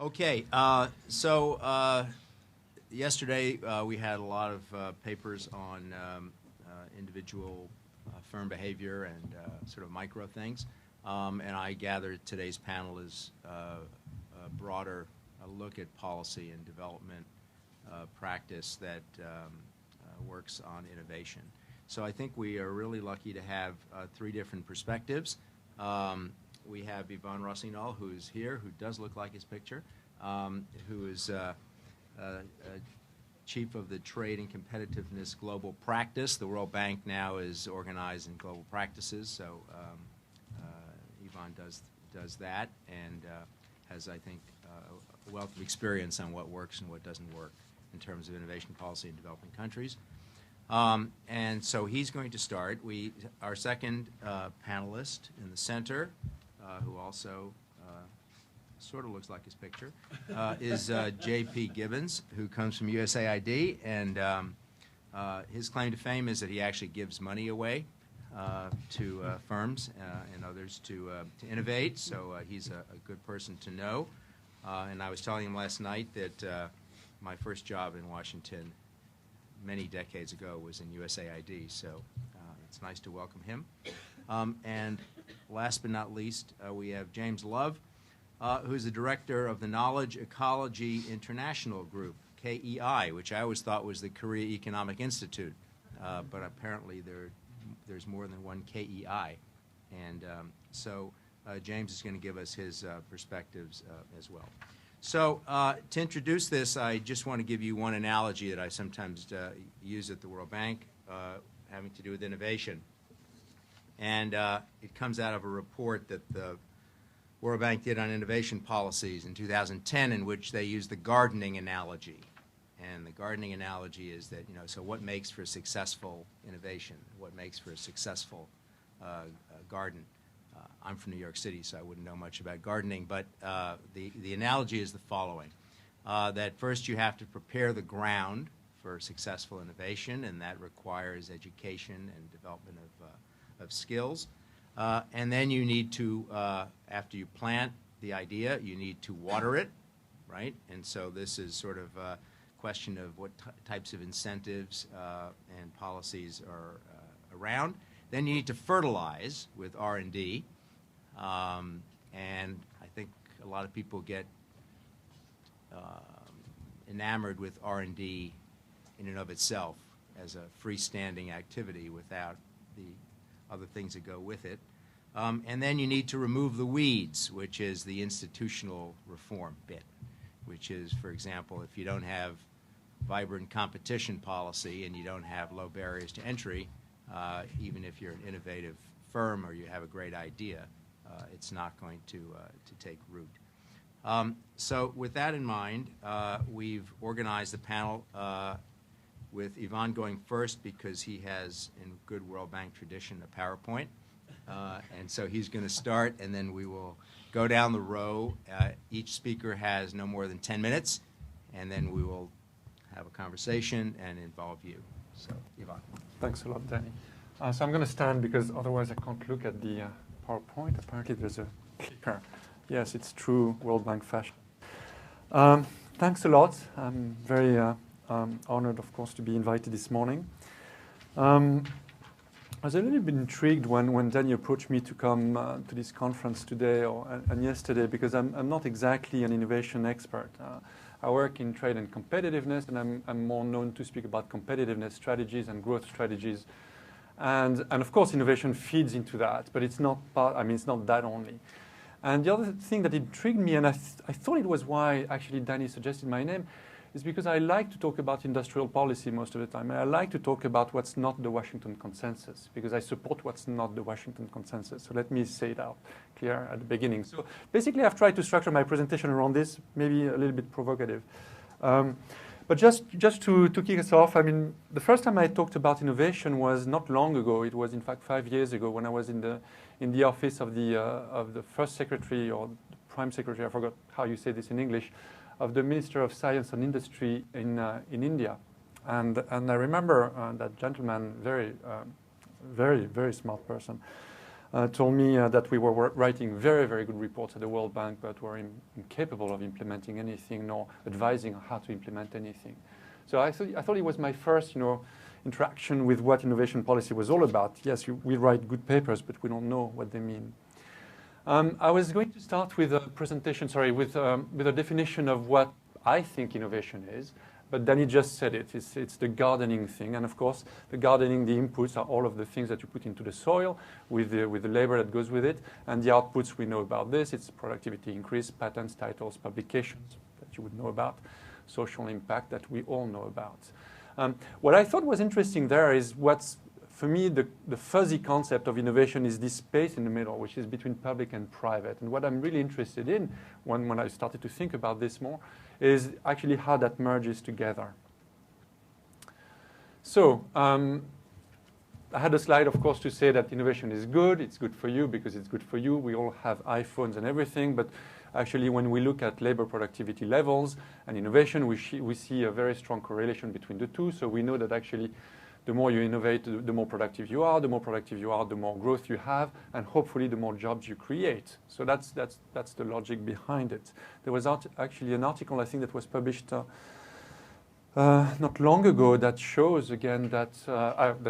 Okay, yesterday we had a lot of papers on individual firm behavior and sort of micro things, and I gathered today's panel is a broader look at policy and development practice that works on innovation. So I think we are really lucky to have three different perspectives. We have Yvonne Rossignol, who's here, who does look like his picture, who is Chief of the Trade and Competitiveness Global Practice. The World Bank now is organized in global practices, so Yvonne does that and has, I think, a wealth of experience on what works and what doesn't work in terms of innovation policy in developing countries. And so he's going to start. Our second panelist in the center, who also sort of looks like his picture, is J.P. Gibbons, who comes from USAID, and his claim to fame is that he actually gives money away to firms and others to innovate, so he's a good person to know. And I was telling him last night that my first job in Washington many decades ago was in USAID, so it's nice to welcome him. And last but not least, we have James Love, who's the director of the Knowledge Ecology International Group, KEI, which I always thought was the Korea Economic Institute, but apparently there's more than one KEI. And so James is going to give us his perspectives as well. So to introduce this, I just want to give you one analogy that I sometimes use at the World Bank having to do with innovation. And it comes out of a report that the World Bank did on innovation policies in 2010, in which they used the gardening analogy. And the gardening analogy is that, so what makes for successful innovation? What makes for a successful garden? I'm from New York City, so I wouldn't know much about gardening, but the analogy is the following. That first you have to prepare the ground for successful innovation, and that requires education and development of skills. And then you need to, after you plant the idea, you need to water it, right? And so this is sort of a question of what types of incentives and policies are around. Then you need to fertilize with R&D. And I think a lot of people get enamored with R&D in and of itself as a freestanding activity without the other things that go with it. And then you need to remove the weeds, which is the institutional reform bit, which is, for example, if you don't have vibrant competition policy and you don't have low barriers to entry, even if you're an innovative firm or you have a great idea, it's not going to take root. So with that in mind, we've organized the panel with Yvonne going first because he has, in good World Bank tradition, a PowerPoint. And so he's going to start, and then we will go down the row. Each speaker has no more than 10 minutes, and then we will have a conversation and involve you. So, Yvonne. Thanks a lot, Danny. So I'm going to stand because otherwise I can't look at the PowerPoint. Apparently there's a clicker. Yes, it's true World Bank fashion. Thanks a lot. I'm very honored, of course, to be invited this morning. I was a little bit intrigued when Danny approached me to come to this conference today and yesterday, because I'm not exactly an innovation expert. I work in trade and competitiveness, and I'm more known to speak about competitiveness strategies and growth strategies. And of course, innovation feeds into that, but it's not it's not that only. And the other thing that intrigued me, and I thought it was why actually Danny suggested my name, is because I like to talk about industrial policy most of the time. And I like to talk about what's not the Washington consensus, because I support what's not the Washington consensus. So let me say it out clear at the beginning. So basically, I've tried to structure my presentation around this, maybe a little bit provocative. But just to kick us off, the first time I talked about innovation was not long ago. It was, in fact, 5 years ago when I was in the office of the first secretary, or the prime secretary, I forgot how you say this in English, of the Minister of Science and Industry in India. And I remember that gentleman, very, very smart person, told me that we were writing very, very good reports at the World Bank, but were incapable of implementing anything, nor advising how to implement anything. So I thought it was my first, interaction with what innovation policy was all about. Yes, we write good papers, but we don't know what they mean. I was going to start with a presentation, with a definition of what I think innovation is. But Danny just said it. It's the gardening thing. And of course, the gardening, the inputs are all of the things that you put into the soil with the labor that goes with it. And the outputs, we know about this. It's productivity increase, patents, titles, publications that you would know about, social impact that we all know about. What I thought was interesting there is what's, for me, the fuzzy concept of innovation is this space in the middle, which is between public and private. And what I'm really interested in when I started to think about this more is actually how that merges together. So I had a slide, of course, to say that innovation is good. It's good for you because it's good for you. We all have iPhones and everything. But actually, when we look at labor productivity levels and innovation, we see a very strong correlation between the two. So we know that actually the more you innovate, the more productive you are. The more productive you are, the more growth you have, and hopefully the more jobs you create. So that's the logic behind it. There was actually an article, I think, that was published not long ago that shows again that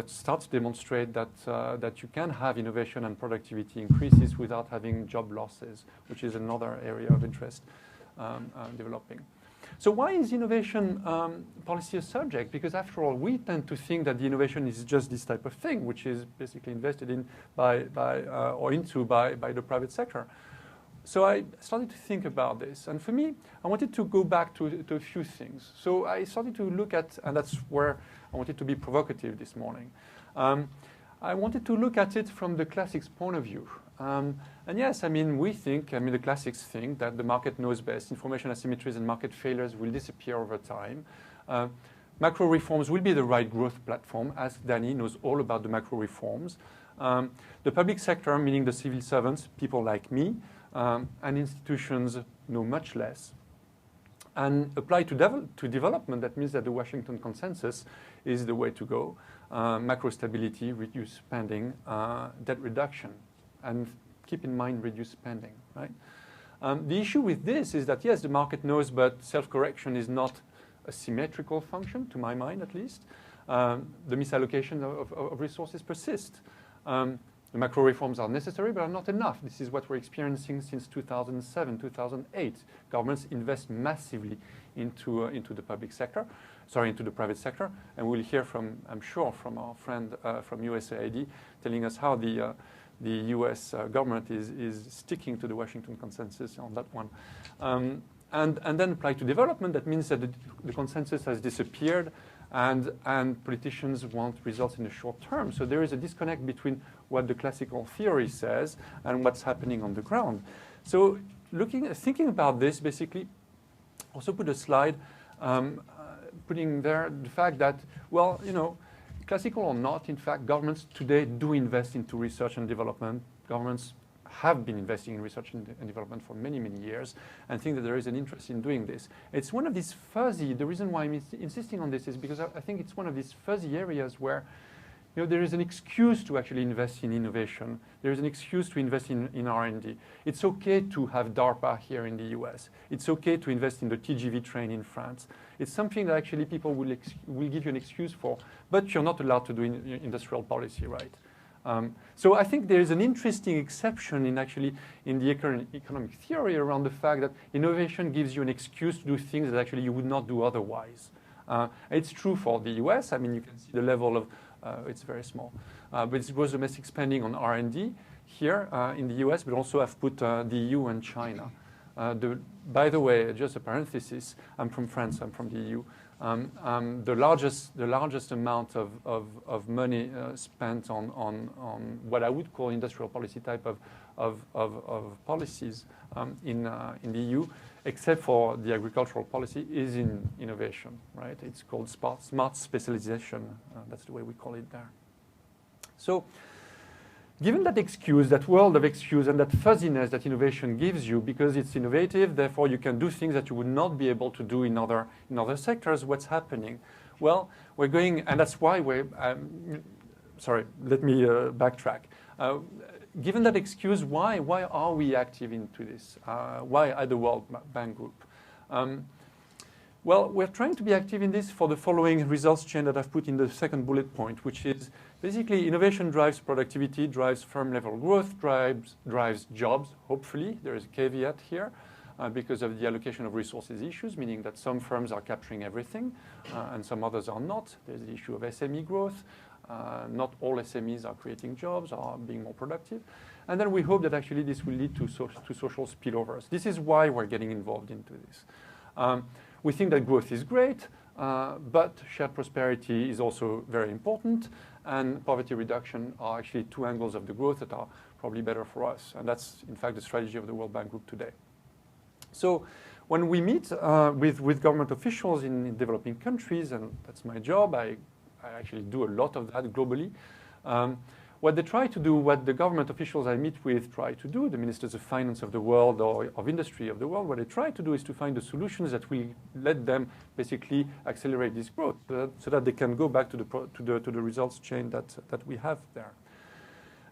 starts to demonstrate that you can have innovation and productivity increases without having job losses, which is another area of interest developing. So why is innovation policy a subject? Because after all, we tend to think that the innovation is just this type of thing, which is basically invested in by the private sector. So I started to think about this. And for me, I wanted to go back to a few things. So I started to look at, and that's where I wanted to be provocative this morning. I wanted to look at it from the classics point of view. And yes, the classics think that the market knows best. Information asymmetries and market failures will disappear over time. Macro reforms will be the right growth platform, as Danny knows all about the macro reforms. The public sector, meaning the civil servants, people like me, and institutions know much less. And apply to development, that means that the Washington consensus is the way to go. Macro stability, reduce spending, debt reduction. And keep in mind, reduce spending, right? The issue with this is that, yes, the market knows, but self-correction is not a symmetrical function, to my mind at least. The misallocation of resources persist. The macro reforms are necessary, but are not enough. This is what we're experiencing since 2007, 2008. Governments invest massively into the public sector, into the private sector. And we'll hear from, I'm sure, from our friend from USAID telling us how the US government is sticking to the Washington consensus on that one. And then apply to development. That means that the consensus has disappeared and politicians want results in the short term. So there is a disconnect between what the classical theory says and what's happening on the ground. So thinking about this, basically, also put a slide putting there the fact that, well, classical or not, in fact, governments today do invest into research and development. Governments have been investing in research and development for many, many years and think that there is an interest in doing this. It's one of these fuzzy, the reason why I'm insisting on this is because I think it's one of these fuzzy areas where there is an excuse to actually invest in innovation. There is an excuse to invest in R&D. It's okay to have DARPA here in the US. It's okay to invest in the TGV train in France. It's something that actually people will give you an excuse for, but you're not allowed to do industrial policy, right? So I think there is an interesting exception in the economic theory around the fact that innovation gives you an excuse to do things that actually you would not do otherwise. It's true for the US. You can see the level of, it's very small, but it's gross domestic spending on R&D here in the US, but also I've put the EU and China. By the way, just a parenthesis, I'm from France, I'm from the EU. The largest amount of money spent on what I would call industrial policy type of policies in the EU, except for the agricultural policy, is in innovation, right? It's called smart specialization. That's the way we call it there. So, given that excuse, that world of excuse, and that fuzziness that innovation gives you, because it's innovative, therefore you can do things that you would not be able to do in other sectors, what's happening? Well, we're going, and that's why we're, sorry, let me backtrack. given that excuse, why are we active into this? Why at the World Bank Group? Well, we're trying to be active in this for the following results chain that I've put in the second bullet point, which is basically innovation drives productivity, drives firm level growth, drives jobs, hopefully. There is a caveat here because of the allocation of resources issues, meaning that some firms are capturing everything and some others are not. There's the issue of SME growth. Not all SMEs are creating jobs or being more productive. And then we hope that actually this will lead to social spillovers. This is why we're getting involved into this. We think that growth is great, but shared prosperity is also very important, and poverty reduction are actually two angles of the growth that are probably better for us. And that's, in fact, the strategy of the World Bank Group today. So when we meet with government officials in developing countries, and that's my job, I actually do a lot of that globally, what they try to do, what the government officials I meet with try to do, the ministers of finance of the world or of industry of the world, what they try to do is to find the solutions that will let them basically accelerate this growth so that they can go back to the results chain that we have there.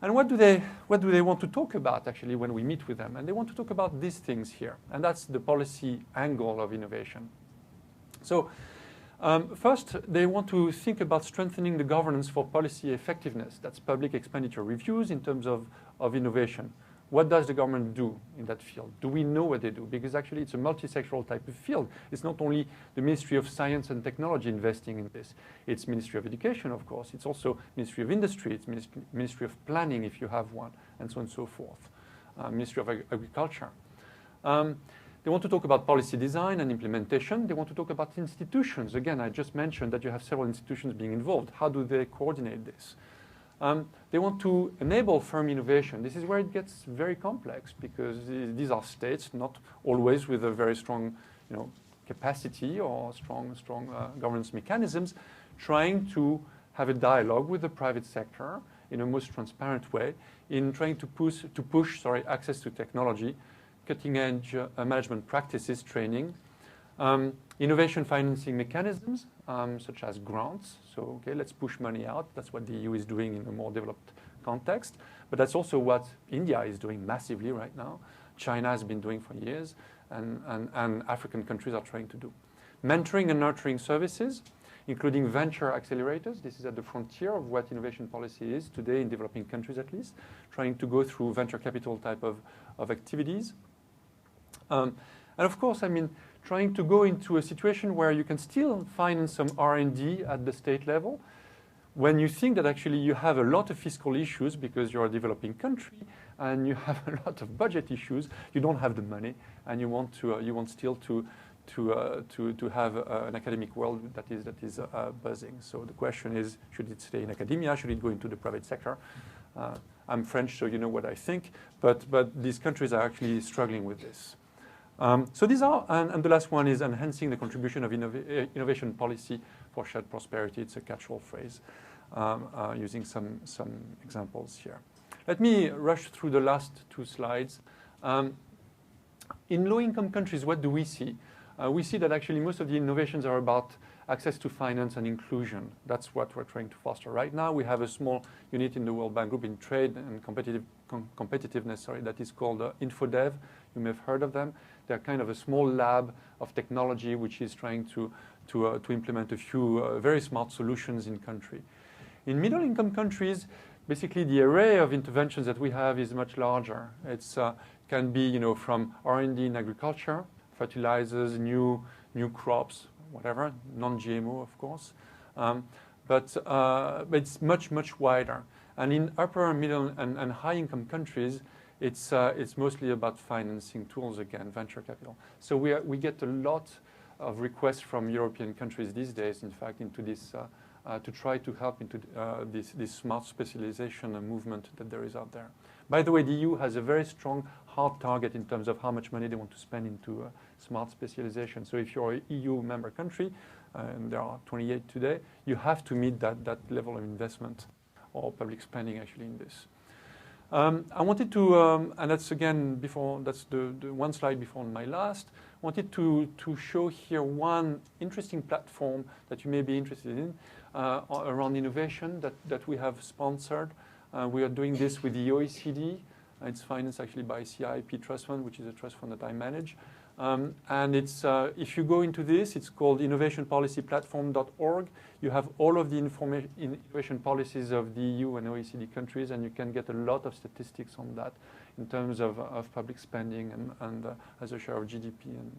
And what do they want to talk about actually when we meet with them? And they want to talk about these things here. And that's the policy angle of innovation. So first, they want to think about strengthening the governance for policy effectiveness. That's public expenditure reviews in terms of innovation. What does the government do in that field? Do we know what they do? Because actually it's a multi-sectoral type of field. It's not only the Ministry of Science and Technology investing in this. It's Ministry of Education, of course. It's also Ministry of Industry. It's Ministry of Planning, if you have one, and so on and so forth. Ministry of Agriculture. They want to talk about policy design and implementation. They want to talk about institutions. Again, I just mentioned that you have several institutions being involved. How do they coordinate this? They want to enable firm innovation. This is where it gets very complex because these are states, not always with a very strong capacity or strong governance mechanisms, trying to have a dialogue with the private sector in a most transparent way in trying to push access to technology, cutting-edge management practices training, innovation financing mechanisms, such as grants. So, okay, let's push money out. That's what the EU is doing in a more developed context. But that's also what India is doing massively right now. China has been doing for years, and African countries are trying to do. Mentoring and nurturing services, including venture accelerators. This is at the frontier of what innovation policy is today in developing countries at least, trying to go through venture capital type of activities. And of course, trying to go into a situation where you can still finance some R&D at the state level when you think that actually you have a lot of fiscal issues because you're a developing country and you have a lot of budget issues, you don't have the money, and you want still to have an academic world that is buzzing. So the question is, should it stay in academia? Should it go into the private sector? I'm French, so you know what I think. But these countries are actually struggling with this. So these are, and the last one is enhancing the contribution of innovation policy for shared prosperity. It's a catch-all phrase, using some examples here. Let me rush through the last two slides. In low-income countries, what do we see? We see that actually most of the innovations are about access to finance and inclusion. That's what we're trying to foster. Right now, we have a small unit in the World Bank Group in trade and competitiveness, that is called InfoDev. You may have heard of them. They're kind of a small lab of technology which is trying to implement a few very smart solutions in country. In middle-income countries, basically the array of interventions that we have is much larger. It can be from R&D in agriculture, fertilizers, new crops, whatever, non-GMO, of course. But it's much wider. And in upper, middle, and high-income countries, it's mostly about financing tools again, venture capital. So we get a lot of requests from European countries these days, in fact, into this to try to help into this smart specialization movement that there is out there. By the way, the EU has a very strong hard target in terms of how much money they want to spend into smart specialization. So if you're an EU member country, and there are 28 today, you have to meet that level of investment or public spending actually in this. I wanted to, and that's again that's the one slide before my last, wanted to show here one interesting platform that you may be interested in around innovation that we have sponsored We are doing this with the OECD. It's financed actually by CIP Trust Fund, which is a trust fund that I manage. And it's, if you go into this, it's called innovationpolicyplatform.org. You have all of the innovation policies of the EU and OECD countries, and you can get a lot of statistics on that in terms of public spending and as a share of GDP and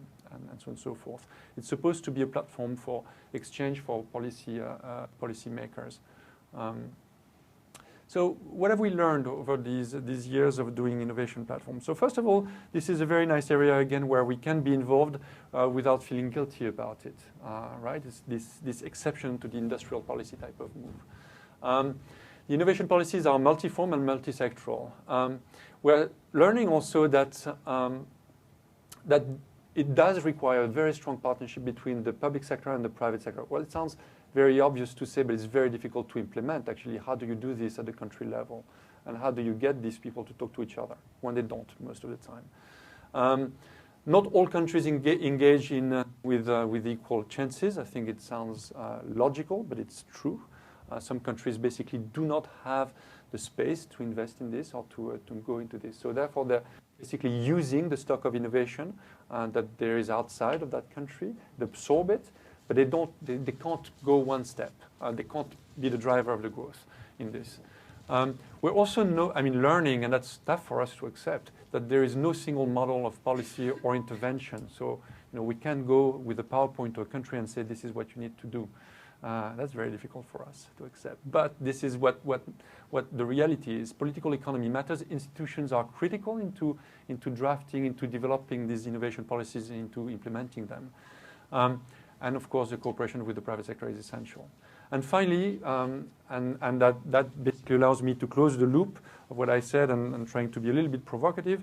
so on and so forth. It's supposed to be a platform for exchange for policy makers. So what have we learned over these years of doing innovation platforms? So first of all, this is a very nice area, again, where we can be involved without feeling guilty about it, right? It's this exception to the industrial policy type of move. The innovation policies are multiform and multisectoral. We're learning also that it does require a very strong partnership between the public sector and the private sector. Well, it sounds very obvious to say, but it's very difficult to implement. Actually, how do you do this at the country level? And how do you get these people to talk to each other when they don't most of the time? Not all countries engage in with equal chances. I think it sounds logical, but it's true. Some countries basically do not have the space to invest in this or to go into this. So therefore, they're basically using the stock of innovation that there is outside of that country. They absorb it, but they can't go one step. They can't be the driver of the growth in this. We're also learning, and that's tough for us to accept, that there is no single model of policy or intervention. So we can't go with a PowerPoint to a country and say, this is what you need to do. That's very difficult for us to accept. But this is what the reality is. Political economy matters. Institutions are critical into drafting, into developing these innovation policies, into implementing them. And of course, the cooperation with the private sector is essential. And finally, and that basically allows me to close the loop of what I said and trying to be a little bit provocative,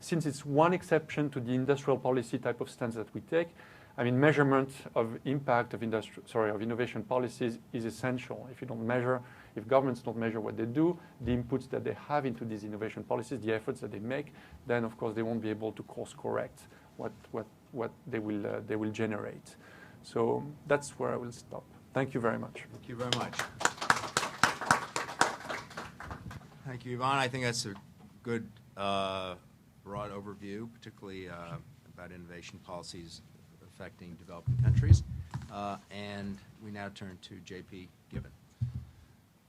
since it's one exception to the industrial policy type of stance that we take, measurement of impact of innovation policies is essential. If governments don't measure what they do, the inputs that they have into these innovation policies, the efforts that they make, then of course they won't be able to course correct what they will generate. So that's where I will stop. Thank you very much. Thank you very much. Thank you, Yvonne. I think that's a good broad overview, particularly about innovation policies affecting developing countries. And we now turn to J.P. Gibbons.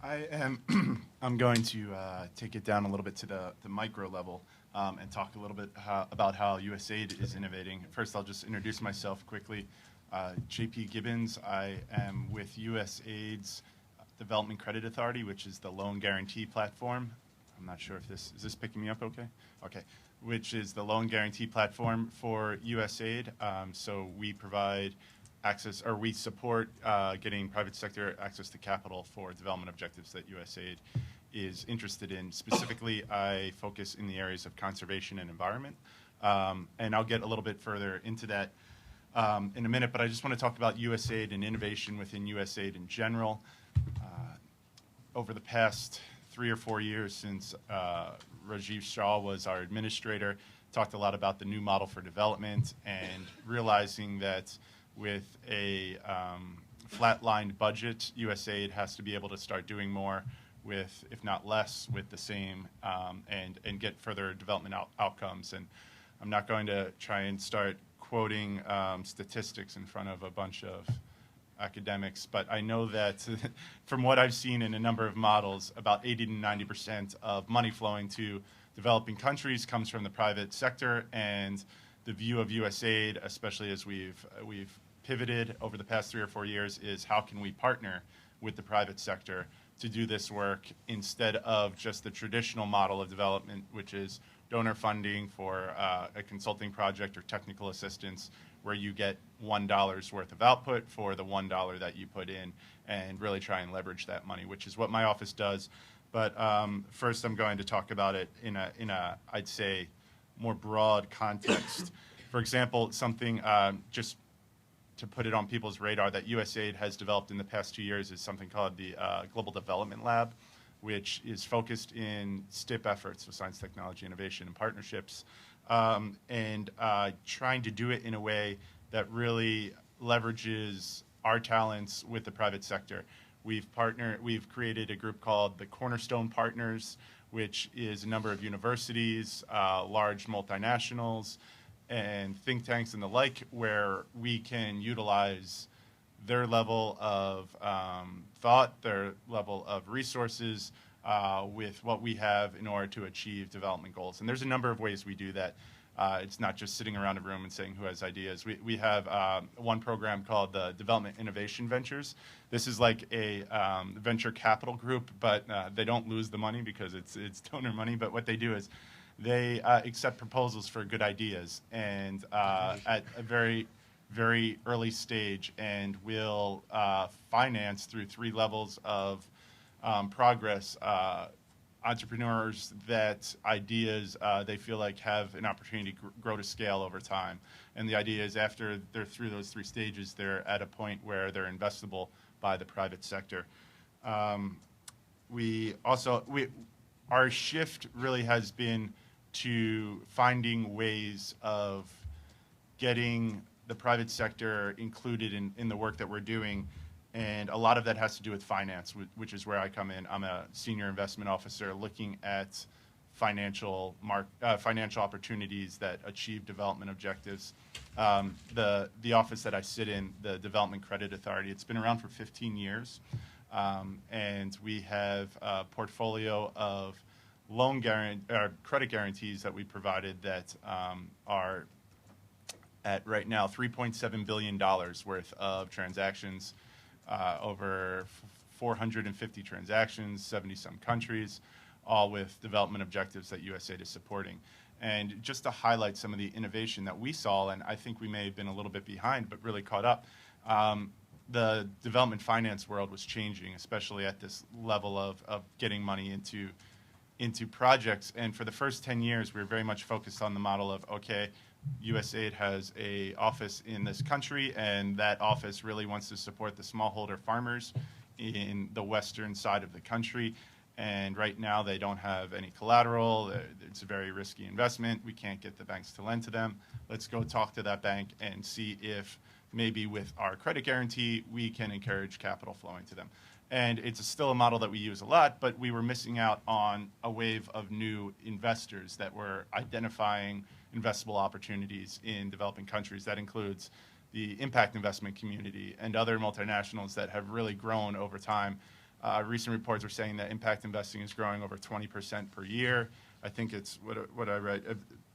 I'm going to take it down a little bit to the micro level and talk a little bit about how USAID is innovating. First, I'll just introduce myself quickly. J.P. Gibbons. I am with USAID's Development Credit Authority, which is the loan guarantee platform. I'm not sure if is this picking me up okay? Okay. Which is the loan guarantee platform for USAID. So we provide access, or we support getting private sector access to capital for development objectives that USAID is interested in. Specifically, I focus in the areas of conservation and environment. And I'll get a little bit further into that in a minute, but I just want to talk about USAID and innovation within USAID in general. Over the past 3 or 4 years since Rajiv Shah was our administrator, talked a lot about the new model for development and realizing that with a flatlined budget, USAID has to be able to start doing more with, if not less, with the same and get further development outcomes. And I'm not going to try and start quoting statistics in front of a bunch of academics, but I know that from what I've seen in a number of models, about 80 to 90% of money flowing to developing countries comes from the private sector, and the view of USAID, especially as we've pivoted over the past 3 or 4 years, is how can we partner with the private sector to do this work instead of just the traditional model of development, which is donor funding for a consulting project or technical assistance, where you get $1 worth of output for the $1 that you put in, and really try and leverage that money, which is what my office does. But first, I'm going to talk about it in a I'd say more broad context. For example, something just to put it on people's radar that USAID has developed in the past 2 years is something called the Global Development Lab, which is focused in STIP efforts, so science, technology, innovation, and partnerships, and trying to do it in a way that really leverages our talents with the private sector. We've created a group called the Cornerstone Partners, which is a number of universities, large multinationals, and think tanks and the like, where we can utilize their level of thought, their level of resources with what we have in order to achieve development goals. And there's a number of ways we do that. It's not just sitting around a room and saying who has ideas. We have one program called the Development Innovation Ventures. This is like a venture capital group, but they don't lose the money because it's donor money. But what they do is they accept proposals for good ideas and at a very, very early stage, and will finance through 3 levels of progress entrepreneurs that ideas they feel like have an opportunity to grow to scale over time. And the idea is after they're through those 3 stages, they're at a point where they're investable by the private sector. Our shift really has been to finding ways of getting the private sector included in the work that we're doing. And a lot of that has to do with finance, which is where I come in. I'm a senior investment officer looking at financial opportunities that achieve development objectives. The office that I sit in, the Development Credit Authority, it's been around for 15 years. And we have a portfolio of credit guarantees that we provided that are at right now $3.7 billion worth of transactions. Over 450 transactions, 70-some countries, all with development objectives that USAID is supporting. And just to highlight some of the innovation that we saw, and I think we may have been a little bit behind, but really caught up, the development finance world was changing, especially at this level of getting money into projects. And for the first 10 years, we were very much focused on the model of, okay, USAID has an office in this country, and that office really wants to support the smallholder farmers in the western side of the country. And right now, they don't have any collateral. It's a very risky investment. We can't get the banks to lend to them. Let's go talk to that bank and see if maybe with our credit guarantee, we can encourage capital flowing to them. And it's still a model that we use a lot, but we were missing out on a wave of new investors that were identifying investable opportunities in developing countries. That includes the impact investment community and other multinationals that have really grown over time. Recent reports are saying that impact investing is growing over 20% per year. I think it's what I read,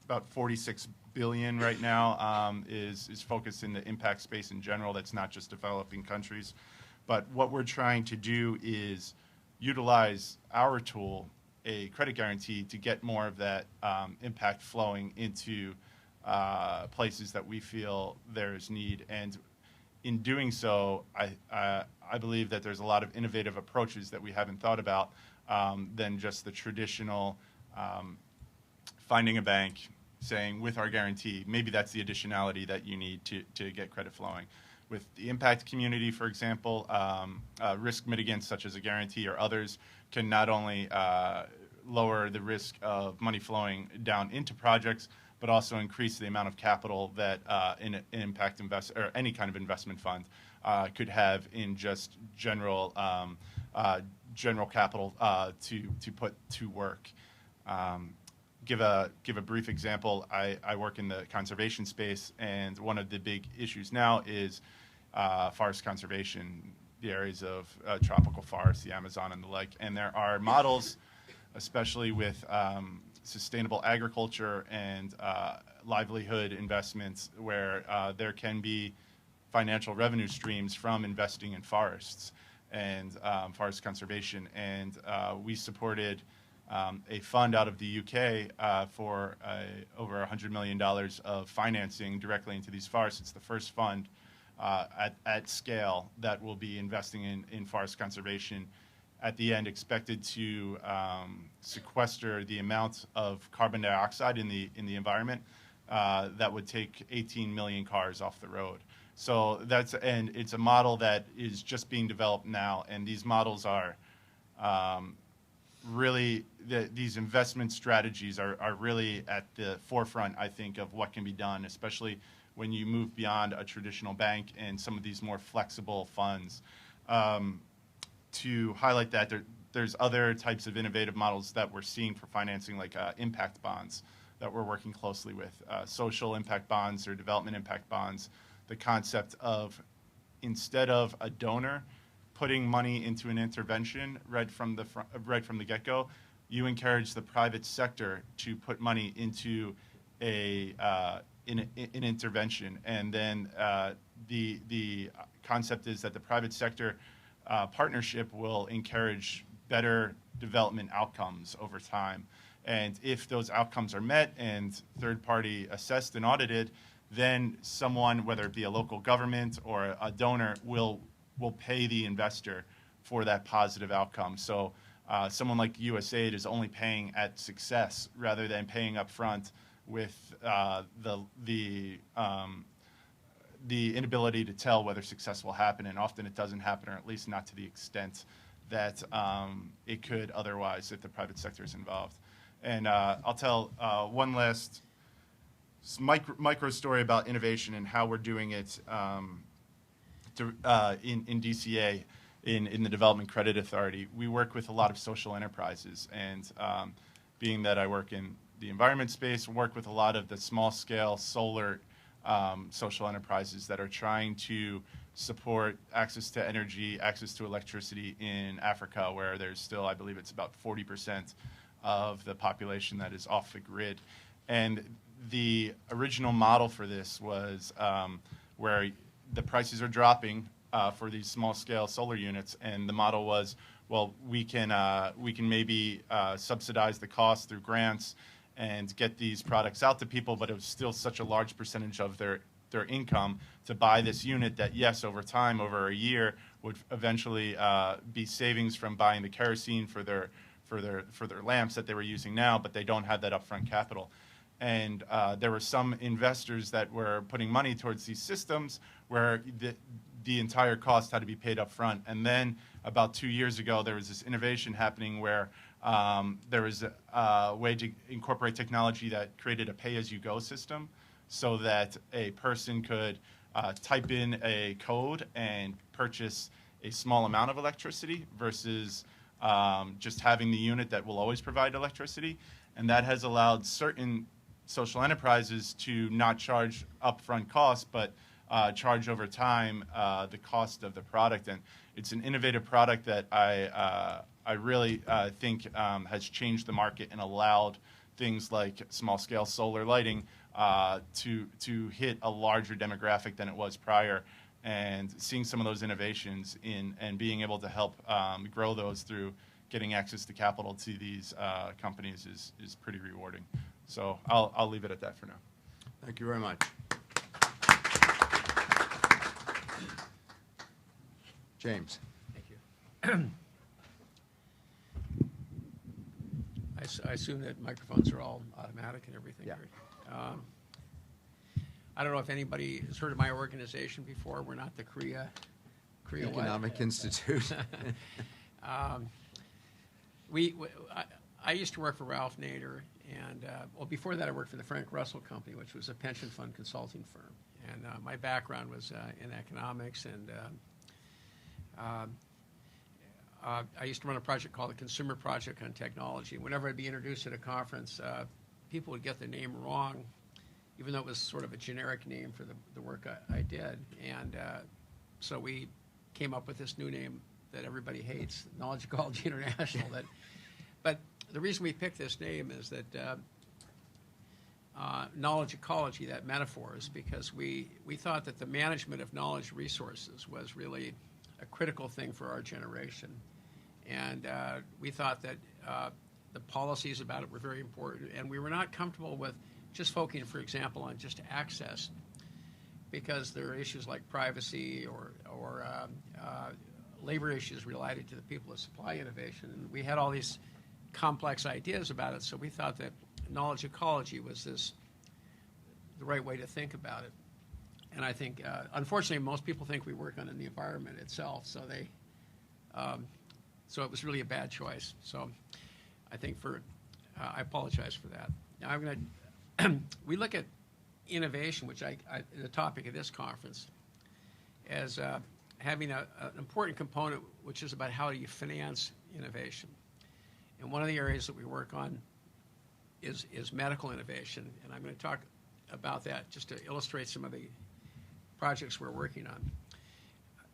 about 46 billion right now is focused in the impact space in general. That's not just developing countries. But what we're trying to do is utilize our tool, a credit guarantee, to get more of that impact flowing into places that we feel there is need. And in doing so, I believe that there's a lot of innovative approaches that we haven't thought about than just the traditional finding a bank, saying with our guarantee, maybe that's the additionality that you need to get credit flowing. With the impact community, for example, risk mitigants such as a guarantee or others can not only lower the risk of money flowing down into projects, but also increase the amount of capital that an impact or any kind of investment fund could have in just general capital to put to work. Give a brief example. I work in the conservation space, and one of the big issues now is forest conservation, the areas of tropical forests, the Amazon and the like. And there are models, especially with sustainable agriculture and livelihood investments, where there can be financial revenue streams from investing in forests and forest conservation. And we supported a fund out of the UK for over $100 million of financing directly into these forests. It's the first fund at scale that will be investing in forest conservation, at the end expected to sequester the amount of carbon dioxide in the environment that would take 18 million cars off the road. So and it's a model that is just being developed now, and these models are really, these investment strategies are really at the forefront, I think, of what can be done, especially when you move beyond a traditional bank and some of these more flexible funds. to highlight that, there's other types of innovative models that we're seeing for financing, like impact bonds that we're working closely with, social impact bonds or development impact bonds. The concept of, instead of a donor putting money into an intervention right from the get-go, you encourage the private sector to put money into an intervention, and then the concept is that the private sector partnership will encourage better development outcomes over time. And if those outcomes are met and third-party assessed and audited, then someone, whether it be a local government or a donor, will pay the investor for that positive outcome. So someone like USAID is only paying at success rather than paying up front with the inability to tell whether success will happen, and often it doesn't happen, or at least not to the extent that it could otherwise if the private sector is involved. And I'll tell one last micro story about innovation and how we're doing it in DCA, in the Development Credit Authority. We work with a lot of social enterprises, and being that I work in the environment space, work with a lot of the small-scale solar social enterprises that are trying to support access to energy, access to electricity in Africa, where there's still, I believe it's about 40% of the population that is off the grid. And the original model for this was where the prices are dropping for these small-scale solar units, and the model was, well, we can maybe subsidize the cost through grants and get these products out to people, but it was still such a large percentage of their income to buy this unit that, yes, over time, over a year, would eventually be savings from buying the kerosene for their lamps that they were using now, but they don't have that upfront capital. And there were some investors that were putting money towards these systems where the entire cost had to be paid up front. And then about 2 years ago, there was this innovation happening where there was a way to incorporate technology that created a pay-as-you-go system, so that a person could type in a code and purchase a small amount of electricity versus just having the unit that will always provide electricity. And that has allowed certain social enterprises to not charge upfront costs, but charge over time the cost of the product. And it's an innovative product that I really think has changed the market and allowed things like small-scale solar lighting to hit a larger demographic than it was prior. And seeing some of those innovations and being able to help grow those through getting access to capital to these companies is pretty rewarding. So I'll leave it at that for now. Thank you very much. James. Thank you. I assume that microphones are all automatic and everything. Yeah. I don't know if anybody has heard of my organization before. We're not the Korea Economic Institute. I used to work for Ralph Nader, and well, before that I worked for the Frank Russell Company, which was a pension fund consulting firm. And my background was in economics, and I used to run a project called the Consumer Project on Technology. Whenever I'd be introduced at a conference, people would get the name wrong, even though it was sort of a generic name for the work I did. And so we came up with this new name that everybody hates, Knowledge Ecology International. But the reason we picked this name is that knowledge ecology, that metaphor, is because we thought that the management of knowledge resources was really a critical thing for our generation. And we thought that the policies about it were very important, and we were not comfortable with just focusing, for example, on just access, because there are issues like privacy or labor issues related to the people that supply innovation. And we had all these complex ideas about it, so we thought that knowledge ecology was the right way to think about it. And I think, unfortunately, most people think we work on the environment itself, so so it was really a bad choice. So I think I apologize for that. Now I'm going to, we look at innovation, which the topic of this conference, as having an important component, which is about how do you finance innovation. And one of the areas that we work on is medical innovation, and I'm going to talk about that just to illustrate some of the projects we're working on.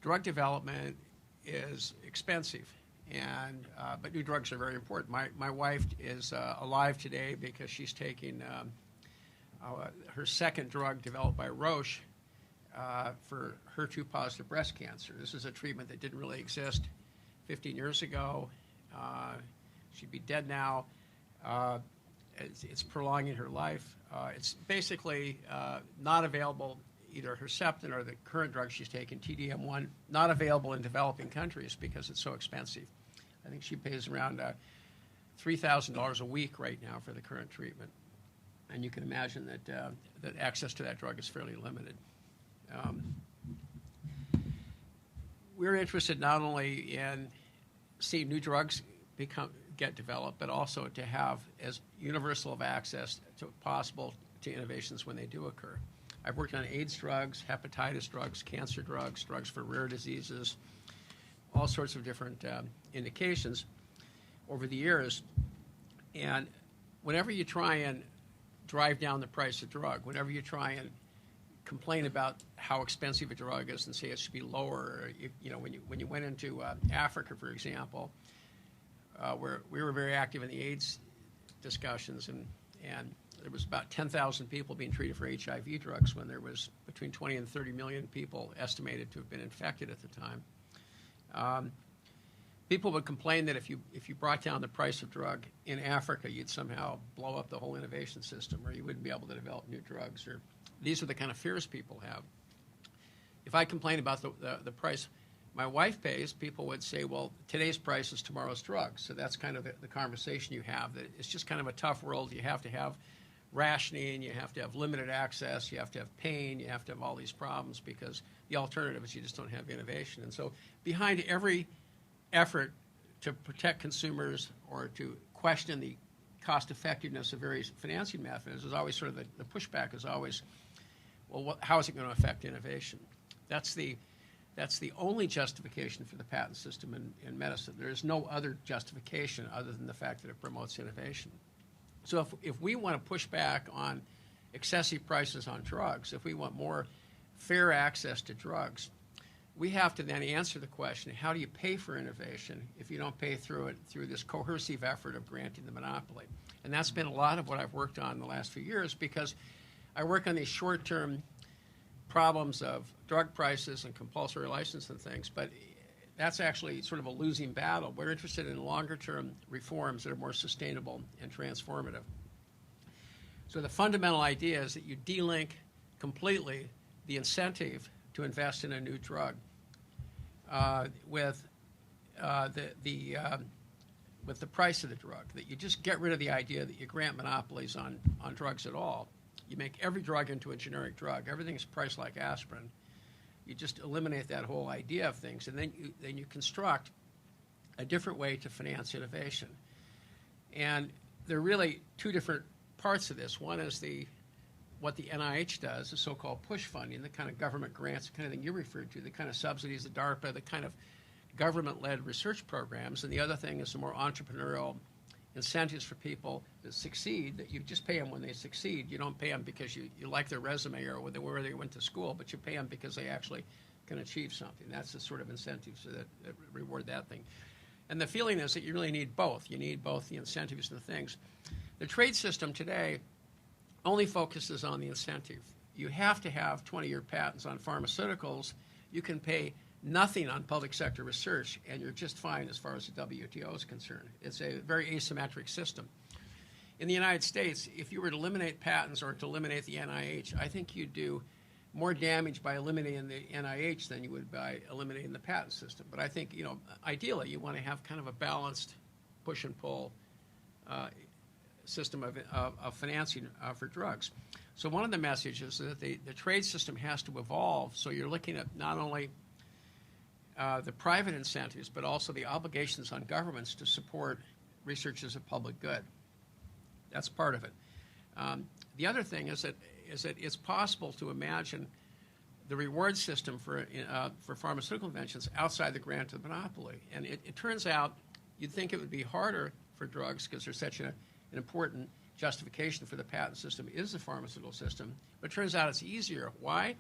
Drug development is expensive, and but new drugs are very important. My wife is alive today because she's taking her second drug developed by Roche for HER2-positive breast cancer. This is a treatment that didn't really exist 15 years ago. She'd be dead now. It's prolonging her life. It's basically not available, either Herceptin or the current drug she's taking, TDM1, not available in developing countries because it's so expensive. I think she pays around $3,000 a week right now for the current treatment. And you can imagine that access to that drug is fairly limited. We're interested not only in seeing new drugs get developed, but also to have as universal of access to possible to innovations when they do occur. I've worked on AIDS drugs, hepatitis drugs, cancer drugs, drugs for rare diseases, all sorts of different indications over the years. And whenever you try and drive down the price of drug, whenever you try and complain about how expensive a drug is and say it should be lower, when you went into Africa, for example, where we were very active in the AIDS discussions, and there was about 10,000 people being treated for HIV drugs when there was between 20 and 30 million people estimated to have been infected at the time. People would complain that if you brought down the price of drug in Africa, you'd somehow blow up the whole innovation system, or you wouldn't be able to develop new drugs. Or these are the kind of fears people have. If I complain about the price my wife pays, people would say, well, today's price is tomorrow's drug. So that's kind of the conversation you have, that it's just kind of a tough world. You have to have rationing, you have to have limited access, you have to have pain, you have to have all these problems, because the alternative is you just don't have innovation. And so behind every effort to protect consumers or to question the cost effectiveness of various financing methods is always sort of the pushback is always, well, how is it going to affect innovation? That's the only justification for the patent system in medicine. There is no other justification other than the fact that it promotes innovation. So if we want to push back on excessive prices on drugs, if we want more fair access to drugs, we have to then answer the question, how do you pay for innovation if you don't pay through this coercive effort of granting the monopoly? And that's been a lot of what I've worked on in the last few years, because I work on these short-term problems of drug prices and compulsory license and things, but that's actually sort of a losing battle. We're interested in longer-term reforms that are more sustainable and transformative. So the fundamental idea is that you delink completely the incentive to invest in a new drug with the price of the drug, that you just get rid of the idea that you grant monopolies on drugs at all. You make every drug into a generic drug. Everything's priced like aspirin. You just eliminate that whole idea of things, and then you construct a different way to finance innovation. And there are really two different parts of this. One is what the NIH does, the so-called push funding, the kind of government grants, the kind of thing you referred to, the kind of subsidies, the DARPA, the kind of government-led research programs. And the other thing is the more entrepreneurial incentives for people that succeed, that you just pay them when they succeed. You don't pay them because you like their resume or where they went to school, but you pay them because they actually can achieve something. That's the sort of incentives that reward that thing. And the feeling is that you really need both. You need both the incentives and the things. The trade system today only focuses on the incentive. You have to have 20-year patents on pharmaceuticals. You can pay nothing on public sector research, and you're just fine as far as the WTO is concerned. It's a very asymmetric system. In the United States, if you were to eliminate patents or to eliminate the NIH, I think you'd do more damage by eliminating the NIH than you would by eliminating the patent system. But I think, ideally, you want to have kind of a balanced push and pull system of financing for drugs. So one of the messages is that the trade system has to evolve, so you're looking at not only the private incentives, but also the obligations on governments to support research as a public good. That's part of it. The other thing is that it's possible to imagine the reward system for pharmaceutical inventions outside the grant of monopoly. And it turns out you'd think it would be harder for drugs because there's such an important justification for the patent system is the pharmaceutical system. But it turns out it's easier. Why?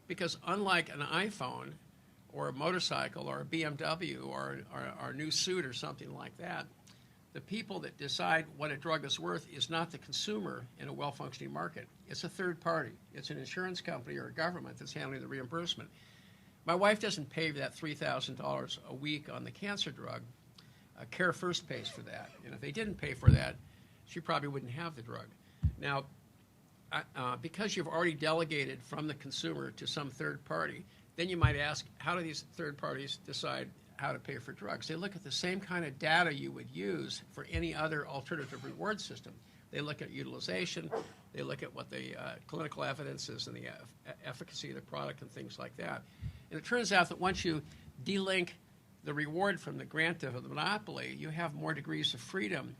Because unlike an iPhone or a motorcycle or a BMW or a new suit or something like that, the people that decide what a drug is worth is not the consumer in a well-functioning market. It's a third party. It's an insurance company or a government that's handling the reimbursement. My wife doesn't pay that $3,000 a week on the cancer drug. Care First pays for that. And if they didn't pay for that, she probably wouldn't have the drug. Now, because you've already delegated from the consumer to some third party, then you might ask, how do these third parties decide how to pay for drugs? They look at the same kind of data you would use for any other alternative reward system. They look at utilization, they look at what the clinical evidence is and the efficacy of the product and things like that. And it turns out that once you delink the reward from the grant of the monopoly, you have more degrees of freedom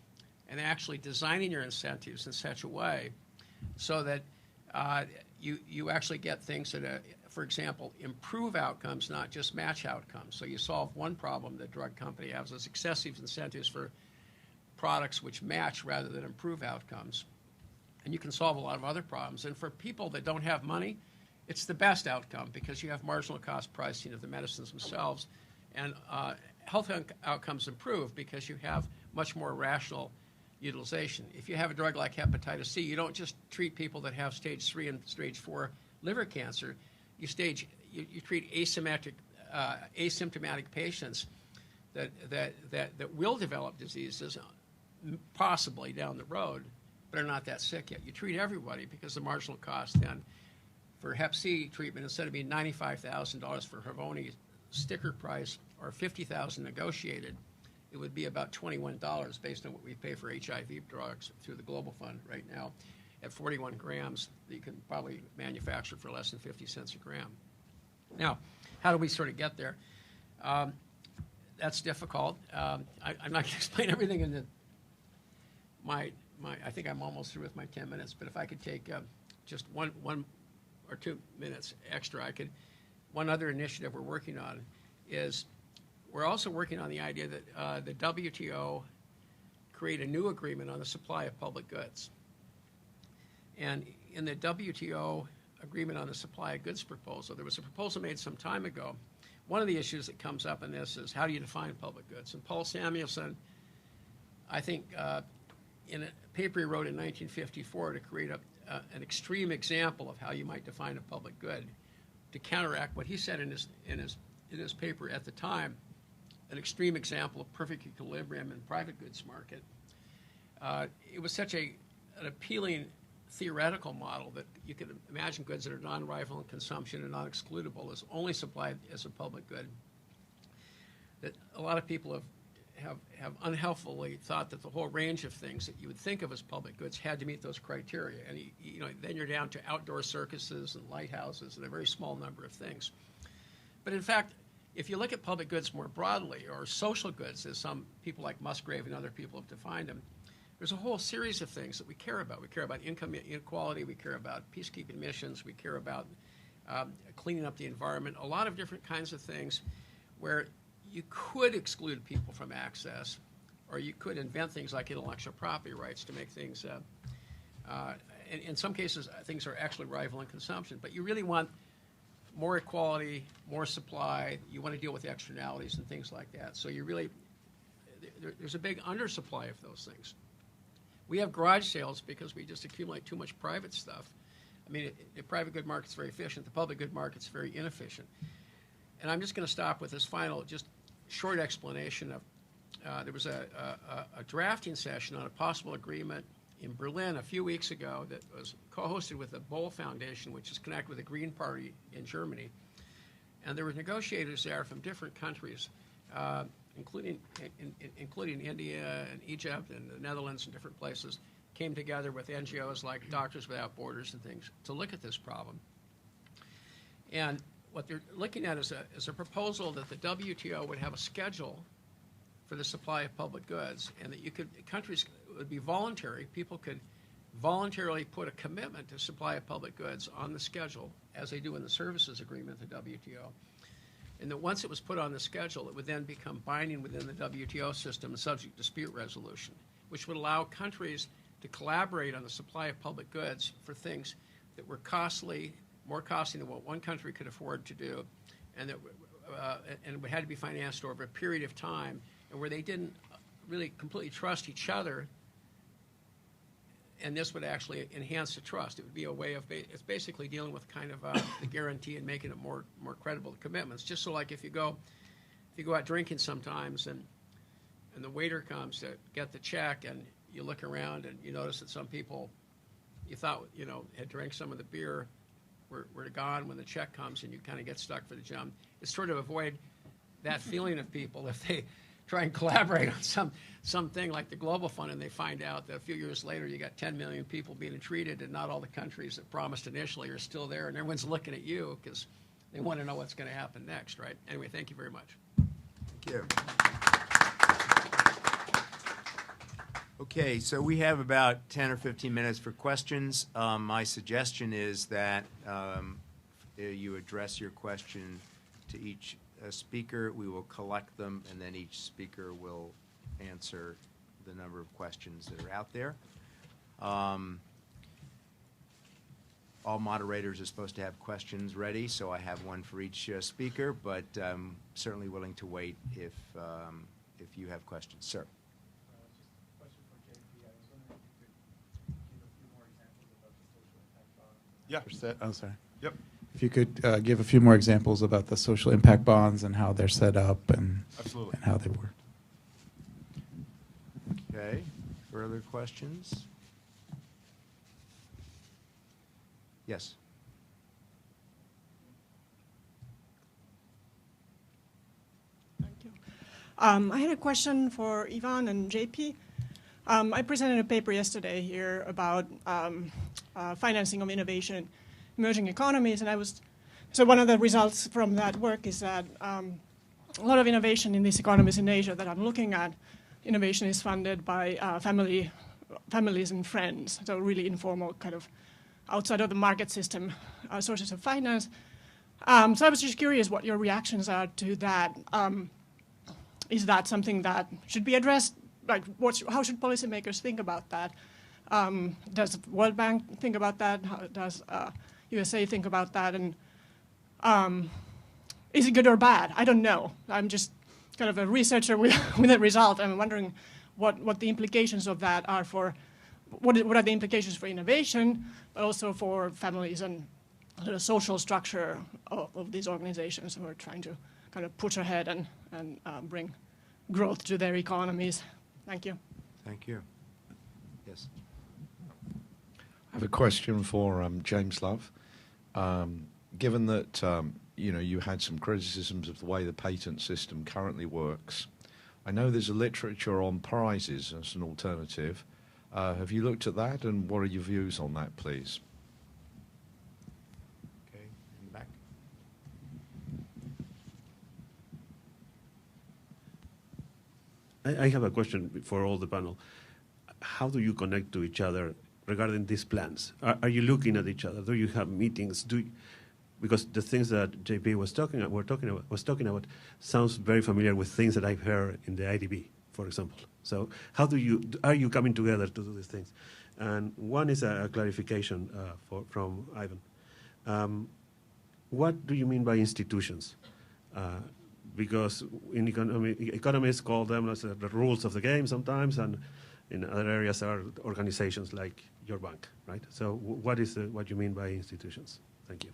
and actually designing your incentives in such a way so that you actually get things that, for example, improve outcomes, not just match outcomes. So you solve one problem the drug company has is excessive incentives for products which match rather than improve outcomes. And you can solve a lot of other problems. And for people that don't have money, it's the best outcome because you have marginal cost pricing of the medicines themselves. And health outcomes improve because you have much more rational utilization. If you have a drug like hepatitis C, you don't just treat people that have stage 3 and stage 4 liver cancer. You treat asymptomatic patients that will develop diseases possibly down the road, but are not that sick yet. You treat everybody because the marginal cost then for hep C treatment, instead of being $95,000 for Havoni sticker price or $50,000 negotiated, it would be about $21 based on what we pay for HIV drugs through the Global Fund right now at 41 grams that you can probably manufacture for less than 50 cents a gram. Now, how do we sort of get there? That's difficult. I'm not going to explain everything in I think I'm almost through with my 10 minutes, but if I could take just one or 2 minutes extra, one other initiative we're working on is we're also working on the idea that the WTO create a new agreement on the supply of public goods. And in the WTO agreement on the supply of goods proposal, there was a proposal made some time ago. One of the issues that comes up in this is how do you define public goods? And Paul Samuelson, I think, in a paper he wrote in 1954 to create an extreme example of how you might define a public good to counteract what he said in his paper at the time, an extreme example of perfect equilibrium in private goods market. It was such an appealing theoretical model that you could imagine goods that are non-rival in consumption and non-excludable as only supplied as a public good, that a lot of people have unhelpfully thought that the whole range of things that you would think of as public goods had to meet those criteria. And then you're down to outdoor circuses and lighthouses and a very small number of things. But in fact, if you look at public goods more broadly, or social goods, as some people like Musgrave and other people have defined them, there's a whole series of things that we care about. We care about income inequality, we care about peacekeeping missions, we care about cleaning up the environment, a lot of different kinds of things where you could exclude people from access, or you could invent things like intellectual property rights to make things, in some cases, things are actually rival in consumption. But you really want more equality, more supply. You want to deal with the externalities and things like that. So there's a big undersupply of those things. We have garage sales because we just accumulate too much private stuff. I mean, the private good market's very efficient. The public good market's very inefficient. And I'm just going to stop with this final, just short explanation of, there was a drafting session on a possible agreement in Berlin a few weeks ago that was co-hosted with the Boll Foundation, which is connected with the Green Party in Germany. And there were negotiators there from different countries, including India and Egypt and the Netherlands and different places, came together with NGOs like Doctors Without Borders and things to look at this problem. And what they're looking at is a proposal that the WTO would have a schedule for the supply of public goods, and that countries would be voluntary. People could voluntarily put a commitment to supply of public goods on the schedule, as they do in the services agreement, the WTO. And that once it was put on the schedule, it would then become binding within the WTO system and subject to dispute resolution, which would allow countries to collaborate on the supply of public goods for things that were costly, more costly than what one country could afford to do, and that and it had to be financed over a period of time, and where they didn't really completely trust each other. And this would actually enhance the trust. It would be a way of, it's basically dealing with kind of the guarantee and making it more credible commitments. Just so like if you go out drinking sometimes and the waiter comes to get the check and you look around and you notice that some people you thought, had drank some of the beer were gone when the check comes and you kind of get stuck for the jump. It's sort of avoid that feeling of people if they try and collaborate on something like the Global Fund, and they find out that a few years later you got 10 million people being treated, and not all the countries that promised initially are still there, and everyone's looking at you because they want to know what's going to happen next, right? Anyway, thank you very much. Thank you. Okay, so we have about 10 or 15 minutes for questions. My suggestion is that you address your question to each speaker. We will collect them, and then each speaker will answer the number of questions that are out there. All moderators are supposed to have questions ready, so I have one for each speaker, but I'm certainly willing to wait if you have questions. Sir. Just a question for JP. I was wondering if you could give a few more examples about the social impact bonds. Yeah. Oh, sorry. Yep. If you could give a few more examples about the social impact bonds and how they're set up and Absolutely. and how they work. Okay. Further questions? Yes. Thank you. I had a question for Ivan and JP. I presented a paper yesterday here about financing of innovation in emerging economies, and so one of the results from that work is that a lot of innovation in these economies in Asia that I'm looking at, innovation is funded by families and friends, so really informal kind of outside of the market system sources of finance. So I was just curious what your reactions are to that. Is that something that should be addressed? Like, how should policymakers think about that? Does the World Bank think about that? How does USA think about that? And is it good or bad? I don't know. I'm just kind of a researcher with a result. I'm wondering what the implications of that are for, what are the implications for innovation, but also for families and the social structure of these organizations who are trying to kind of push ahead and bring growth to their economies. Thank you. Thank you. Yes. I have a question for James Love. Given that you had some criticisms of the way the patent system currently works, I know there's a literature on prizes as an alternative. Have you looked at that, and what are your views on that, please? Okay, in the back. I have a question for all the panel. How do you connect to each other regarding these plans? Are you looking at each other? Do you have meetings? Because the things that JP was talking about sounds very familiar with things that I've heard in the IDB, for example. So how are you coming together to do these things? And one is a clarification from Ivan. What do you mean by institutions? Because in economists call them as the rules of the game sometimes, and in other areas are organizations like your bank, right? So what you mean by institutions? Thank you.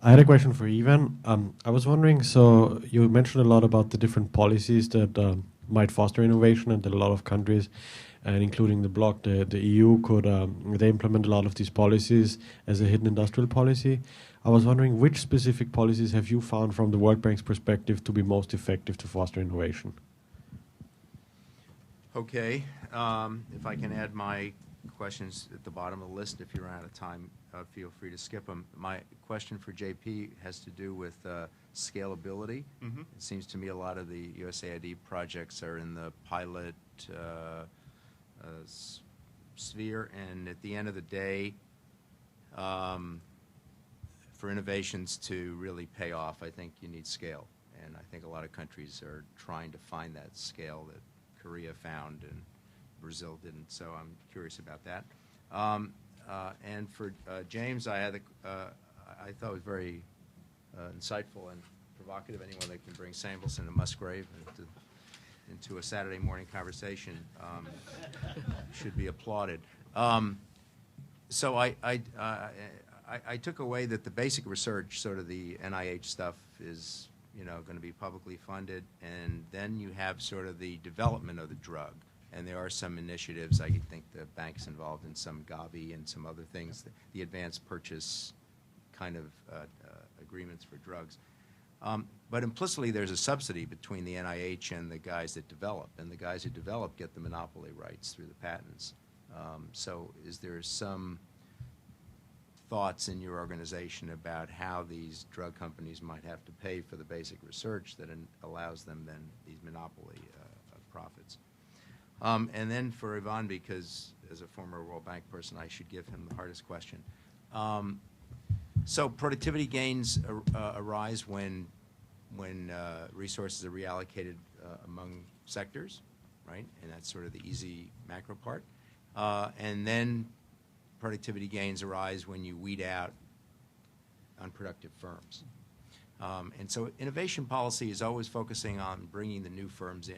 I had a question for Ivan. I was wondering, so you mentioned a lot about the different policies that might foster innovation, and that a lot of countries, and including the bloc, the EU, could they implement a lot of these policies as a hidden industrial policy. I was wondering, which specific policies have you found from the World Bank's perspective to be most effective to foster innovation? Okay, if I can add my questions at the bottom of the list. If you run out of time, feel free to skip them. My question for JP has to do with scalability. Mm-hmm. It seems to me a lot of the USAID projects are in the pilot sphere, and at the end of the day, for innovations to really pay off, I think you need scale. And I think a lot of countries are trying to find that scale that Korea found and Brazil didn't. So I'm curious about that. And for James, I thought it was very insightful and provocative. Anyone that can bring Samuelson and Musgrave into a Saturday morning conversation should be applauded. So I took away that the basic research, sort of the NIH stuff, is going to be publicly funded, and then you have sort of the development of the drug. And there are some initiatives. I think the bank's involved in some Gavi and some other things, the advanced purchase kind of agreements for drugs. But implicitly, there's a subsidy between the NIH and the guys that develop, and the guys who develop get the monopoly rights through the patents. So is there some thoughts in your organization about how these drug companies might have to pay for the basic research that allows them then these monopoly profits? And then for Ivan, because as a former World Bank person, I should give him the hardest question. So productivity gains arise when resources are reallocated among sectors, right? And that's sort of the easy macro part. And then productivity gains arise when you weed out unproductive firms. And so innovation policy is always focusing on bringing the new firms in.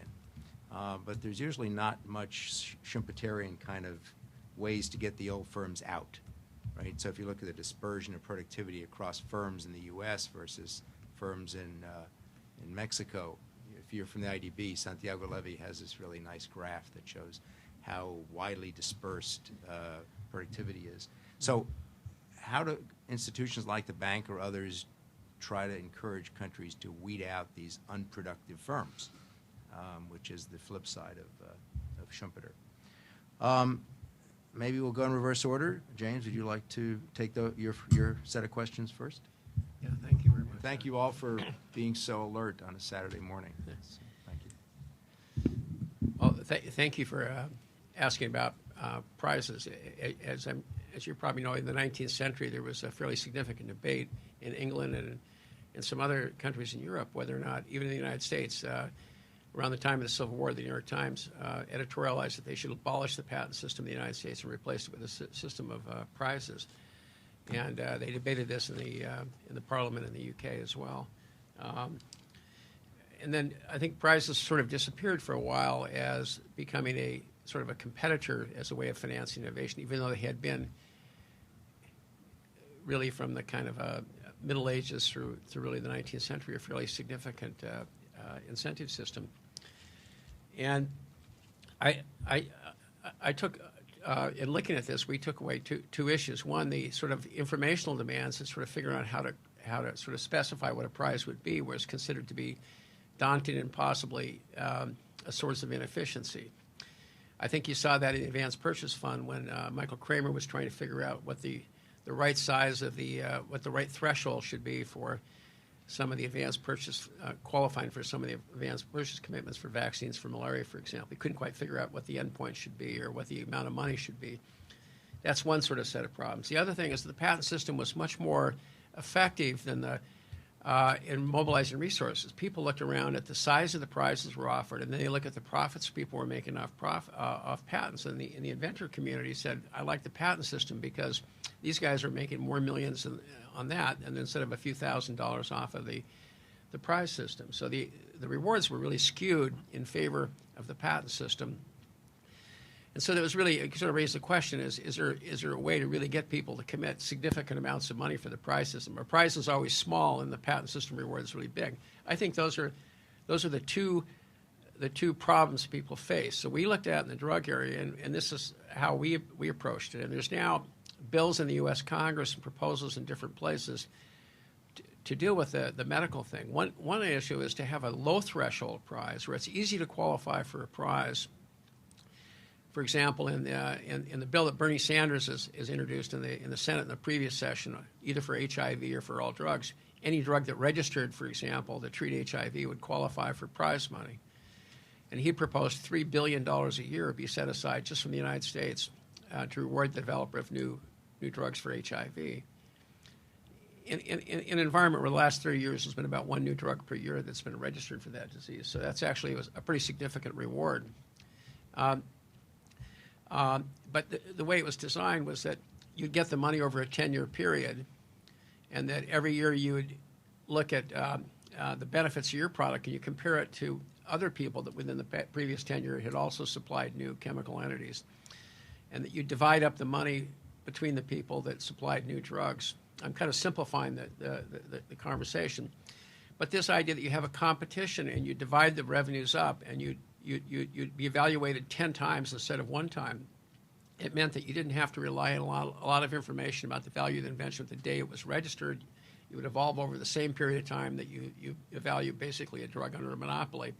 But there's usually not much Schumpeterian kind of ways to get the old firms out, right? So if you look at the dispersion of productivity across firms in the U.S. versus firms in Mexico, if you're from the IDB, Santiago Levy has this really nice graph that shows how widely dispersed productivity is. So how do institutions like the bank or others try to encourage countries to weed out these unproductive firms, which is the flip side of Schumpeter? Maybe we'll go in reverse order. James, would you like to take your set of questions first? Yeah, thank you very much. Thank you all for being so alert on a Saturday morning. Yes. Thank you. Well, thank you for asking about prizes. As you probably know, in the 19th century, there was a fairly significant debate in England and in some other countries in Europe whether or not, even in the United States, around the time of the Civil War, the New York Times editorialized that they should abolish the patent system in the United States and replace it with a system of prizes. And they debated this in the Parliament in the UK as well. And then I think prizes sort of disappeared for a while as becoming a sort of a competitor as a way of financing innovation, even though they had been really from the kind of Middle Ages through really the 19th century a fairly significant incentive system. And I took, in looking at this, we took away two issues. One, the sort of informational demands and sort of figuring out how to sort of specify what a prize would be was considered to be daunting and possibly a source of inefficiency. I think you saw that in the Advanced Purchase Fund when Michael Kramer was trying to figure out what the right size of what the right threshold should be for some of the advanced purchase, qualifying for some of the advanced purchase commitments for vaccines for malaria, for example. He couldn't quite figure out what the endpoint should be or what the amount of money should be. That's one sort of set of problems. The other thing is the patent system was much more effective than in mobilizing resources. People looked around at the size of the prizes were offered, and then they look at the profits people were making off patents. And the inventor community said, I like the patent system because these guys are making more millions on that, and instead of a few $1,000s off of the prize system. So the rewards were really skewed in favor of the patent system. And so that was really, it sort of raised the question, is there a way to really get people to commit significant amounts of money for the prize system? A prize is always small and the patent system reward is really big. I think those are the two problems people face. So we looked at in the drug area, and this is how we approached it. And there's now bills in the U.S. Congress and proposals in different places to deal with the medical thing. One issue is to have a low threshold prize where it's easy to qualify for a prize For example, in the bill that Bernie Sanders is introduced in the Senate in the previous session, either for HIV or for all drugs, any drug that registered, for example, to treat HIV would qualify for prize money. And he proposed $3 billion a year be set aside just from the United States to reward the developer of new drugs for HIV. In an environment where the last 30 years has been about one new drug per year that's been registered for that disease. So that's actually a pretty significant reward. But the way it was designed was that you'd get the money over a 10-year period, and that every year you would look at the benefits of your product and you compare it to other people that within the previous 10 years had also supplied new chemical entities, and that you divide up the money between the people that supplied new drugs. I'm kind of simplifying the conversation, but this idea that you have a competition and you divide the revenues up and you'd be evaluated 10 times instead of one time, it meant that you didn't have to rely on a lot of information about the value of the invention the day it was registered. It would evolve over the same period of time that you evaluate basically a drug under a monopoly.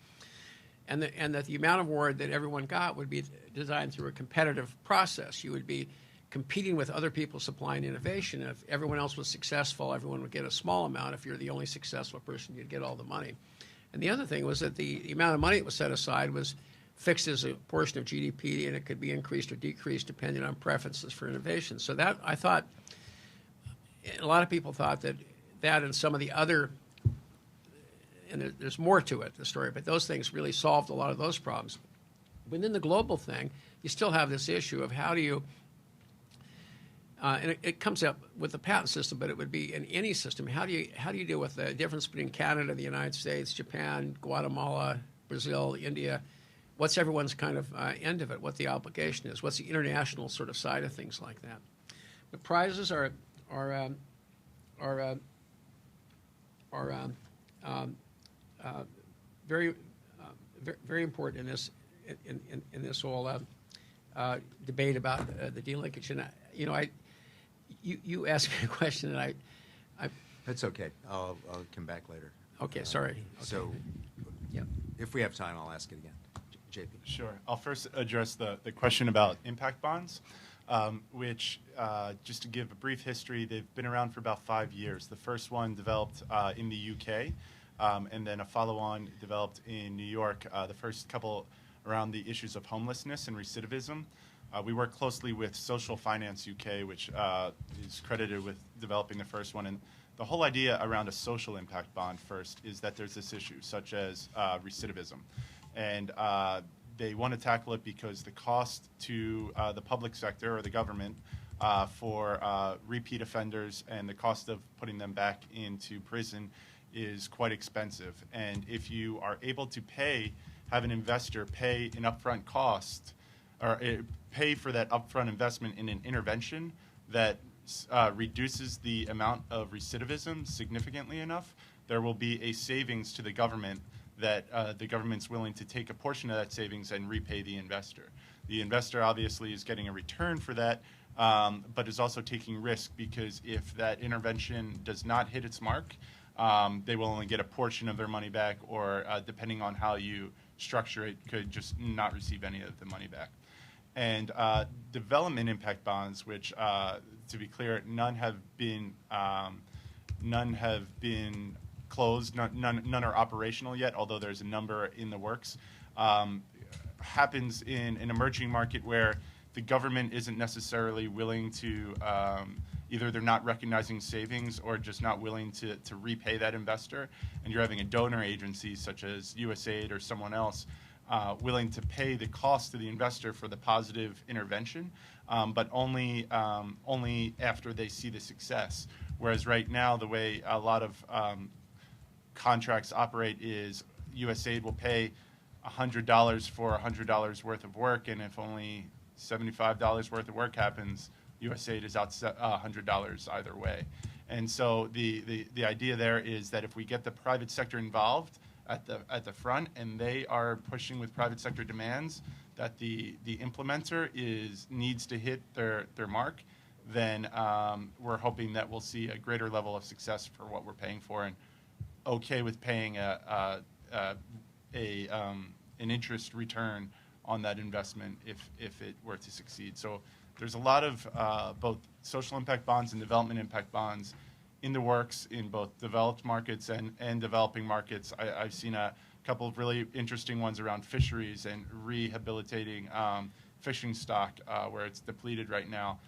And that the amount of reward that everyone got would be designed through a competitive process. You would be competing with other people supplying innovation. If everyone else was successful, everyone would get a small amount. If you're the only successful person, you'd get all the money. And the other thing was that the amount of money that was set aside was fixed as a portion of GDP, and it could be increased or decreased depending on preferences for innovation. So that, I thought, a lot of people thought that and some of the other, and there's more to it, the story, but those things really solved a lot of those problems. Within the global thing, you still have this issue of how do you, and it comes up with the patent system, but it would be in any system. How do you deal with the difference between Canada, the United States, Japan, Guatemala, Brazil, India? What's everyone's kind of end of it? What the obligation is? What's the international sort of side of things like that? The prizes are very very important in this whole debate about the delinkage. And you asked me a question, and I That's okay. I'll come back later. Okay, sorry. Okay. So, yeah, if we have time, I'll ask it again. JP. Sure. I'll first address the question about impact bonds, which, just to give a brief history, they've been around for about 5 years. The first one developed in the UK, and then a follow-on developed in New York, the first couple around the issues of homelessness and recidivism. We work closely with Social Finance UK, which is credited with developing the first one. And the whole idea around a social impact bond first is that there's this issue, such as recidivism. And they want to tackle it because the cost to the public sector or the government for repeat offenders and the cost of putting them back into prison is quite expensive. And if you are able to have an investor pay an upfront cost, or pay for that upfront investment in an intervention that reduces the amount of recidivism significantly enough, there will be a savings to the government that the government's willing to take a portion of that savings and repay the investor. The investor obviously is getting a return for that, but is also taking risk, because if that intervention does not hit its mark, they will only get a portion of their money back, or depending on how you structure it, could just not receive any of the money back. And development impact bonds, which, to be clear, none have been closed. None are operational yet, although there's a number in the works. Happens in an emerging market where the government isn't necessarily willing to, either they're not recognizing savings or just not willing to repay that investor, and you're having a donor agency such as USAID or someone else willing to pay the cost to the investor for the positive intervention, but only after they see the success. Whereas right now, the way a lot of contracts operate is USAID will pay $100 for $100 worth of work, and if only $75 worth of work happens, USAID is out $100 either way. And so the idea there is that if we get the private sector involved at the front, and they are pushing with private sector demands that the implementer needs to hit their mark, then we're hoping that we'll see a greater level of success for what we're paying for, and okay with paying an interest return on that investment if it were to succeed. So there's a lot of both social impact bonds and development impact bonds in the works in both developed markets and developing markets. I've seen a couple of really interesting ones around fisheries and rehabilitating fishing stock where it's depleted right now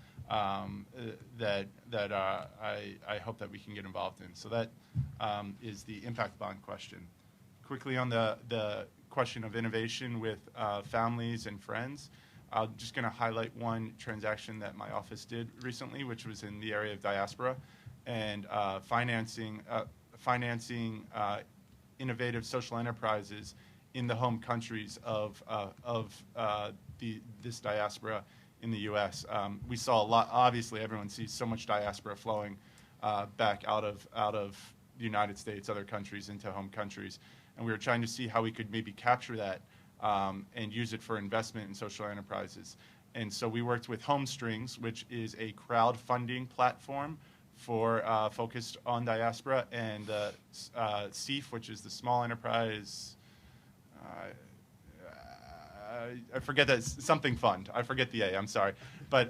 that I hope that we can get involved in. So that is the impact bond question. Quickly on the question of innovation with families and friends, I'm just going to highlight one transaction that my office did recently, which was in the area of diaspora and financing innovative social enterprises in the home countries of this diaspora in the U.S. We saw a lot. Obviously, everyone sees so much diaspora flowing back out of the United States, other countries, into home countries, and we were trying to see how we could maybe capture that and use it for investment in social enterprises. And so we worked with Homestrings, which is a crowdfunding platform for focused on diaspora, and CEF, which is the small enterprise. I forget that something fund. I forget the A. I'm sorry, but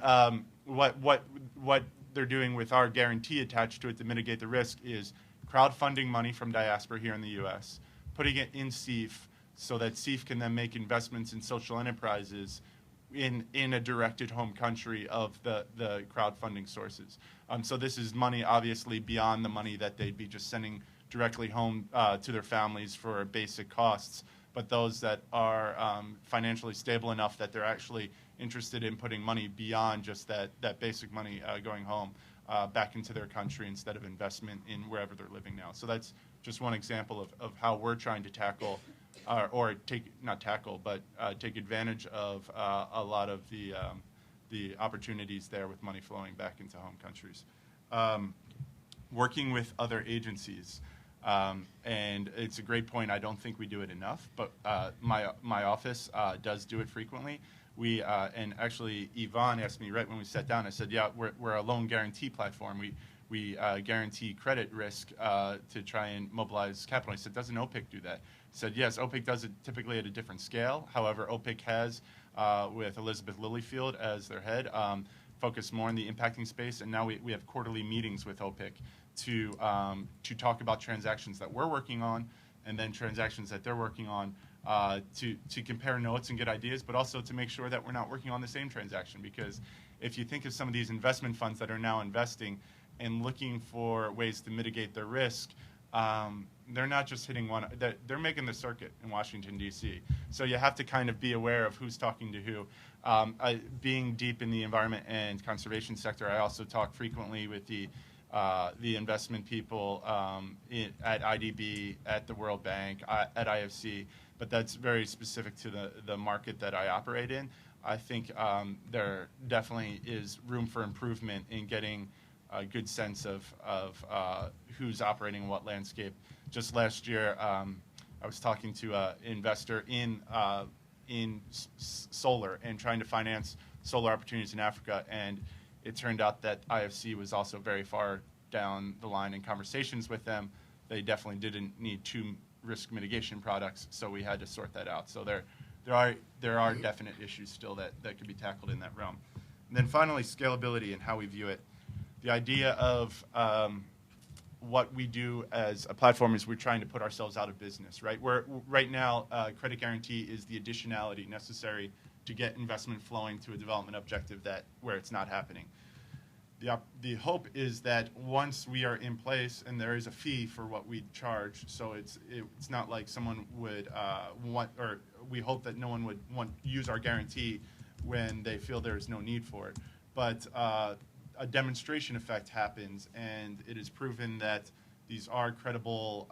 what they're doing with our guarantee attached to it to mitigate the risk is crowdfunding money from diaspora here in the U.S., putting it in CEF so that CEF can then make investments in social enterprises in a directed home country of the crowdfunding sources. So this is money obviously beyond the money that they'd be just sending directly home to their families for basic costs, but those that are financially stable enough that they're actually interested in putting money beyond just that basic money going home back into their country instead of investment in wherever they're living now. So that's just one example of how we're trying to tackle or take advantage of a lot of the opportunities there with money flowing back into home countries. Working with other agencies, and it's a great point. I don't think we do it enough, but my office does do it frequently. And actually, Yvonne asked me right when we sat down. I said, "Yeah, we're a loan guarantee platform. We guarantee credit risk to try and mobilize capital." I said, "Doesn't OPIC do that?" He said, "Yes, OPIC does it typically at a different scale. However, OPIC has, with Elizabeth Lilyfield as their head, focused more on the impacting space, and now we have quarterly meetings with OPIC to talk about transactions that we're working on, and then transactions that they're working on, to compare notes and get ideas, but also to make sure that we're not working on the same transaction. Because if you think of some of these investment funds that are now investing and looking for ways to mitigate their risk, they're not just hitting one, they're making the circuit in Washington, D.C. So you have to kind of be aware of who's talking to who. Being deep in the environment and conservation sector, I also talk frequently with the investment people at IDB, at the World Bank, at IFC, but that's very specific to the market that I operate in. I think there definitely is room for improvement in getting a good sense of who's operating in what landscape. Just last year, I was talking to an investor in solar and trying to finance solar opportunities in Africa, and it turned out that IFC was also very far down the line in conversations with them. They definitely didn't need 2 risk mitigation products, so we had to sort that out. So there are definite issues still that could be tackled in that realm. And then finally, scalability and how we view it. The idea of what we do as a platform is we're trying to put ourselves out of business, right? Right now, credit guarantee is the additionality necessary to get investment flowing to a development objective where it's not happening. The hope is that once we are in place and there is a fee for what we charge, so it's not like someone would want, or we hope that no one would use our guarantee when they feel there is no need for it. But a demonstration effect happens, and it is proven that these are credible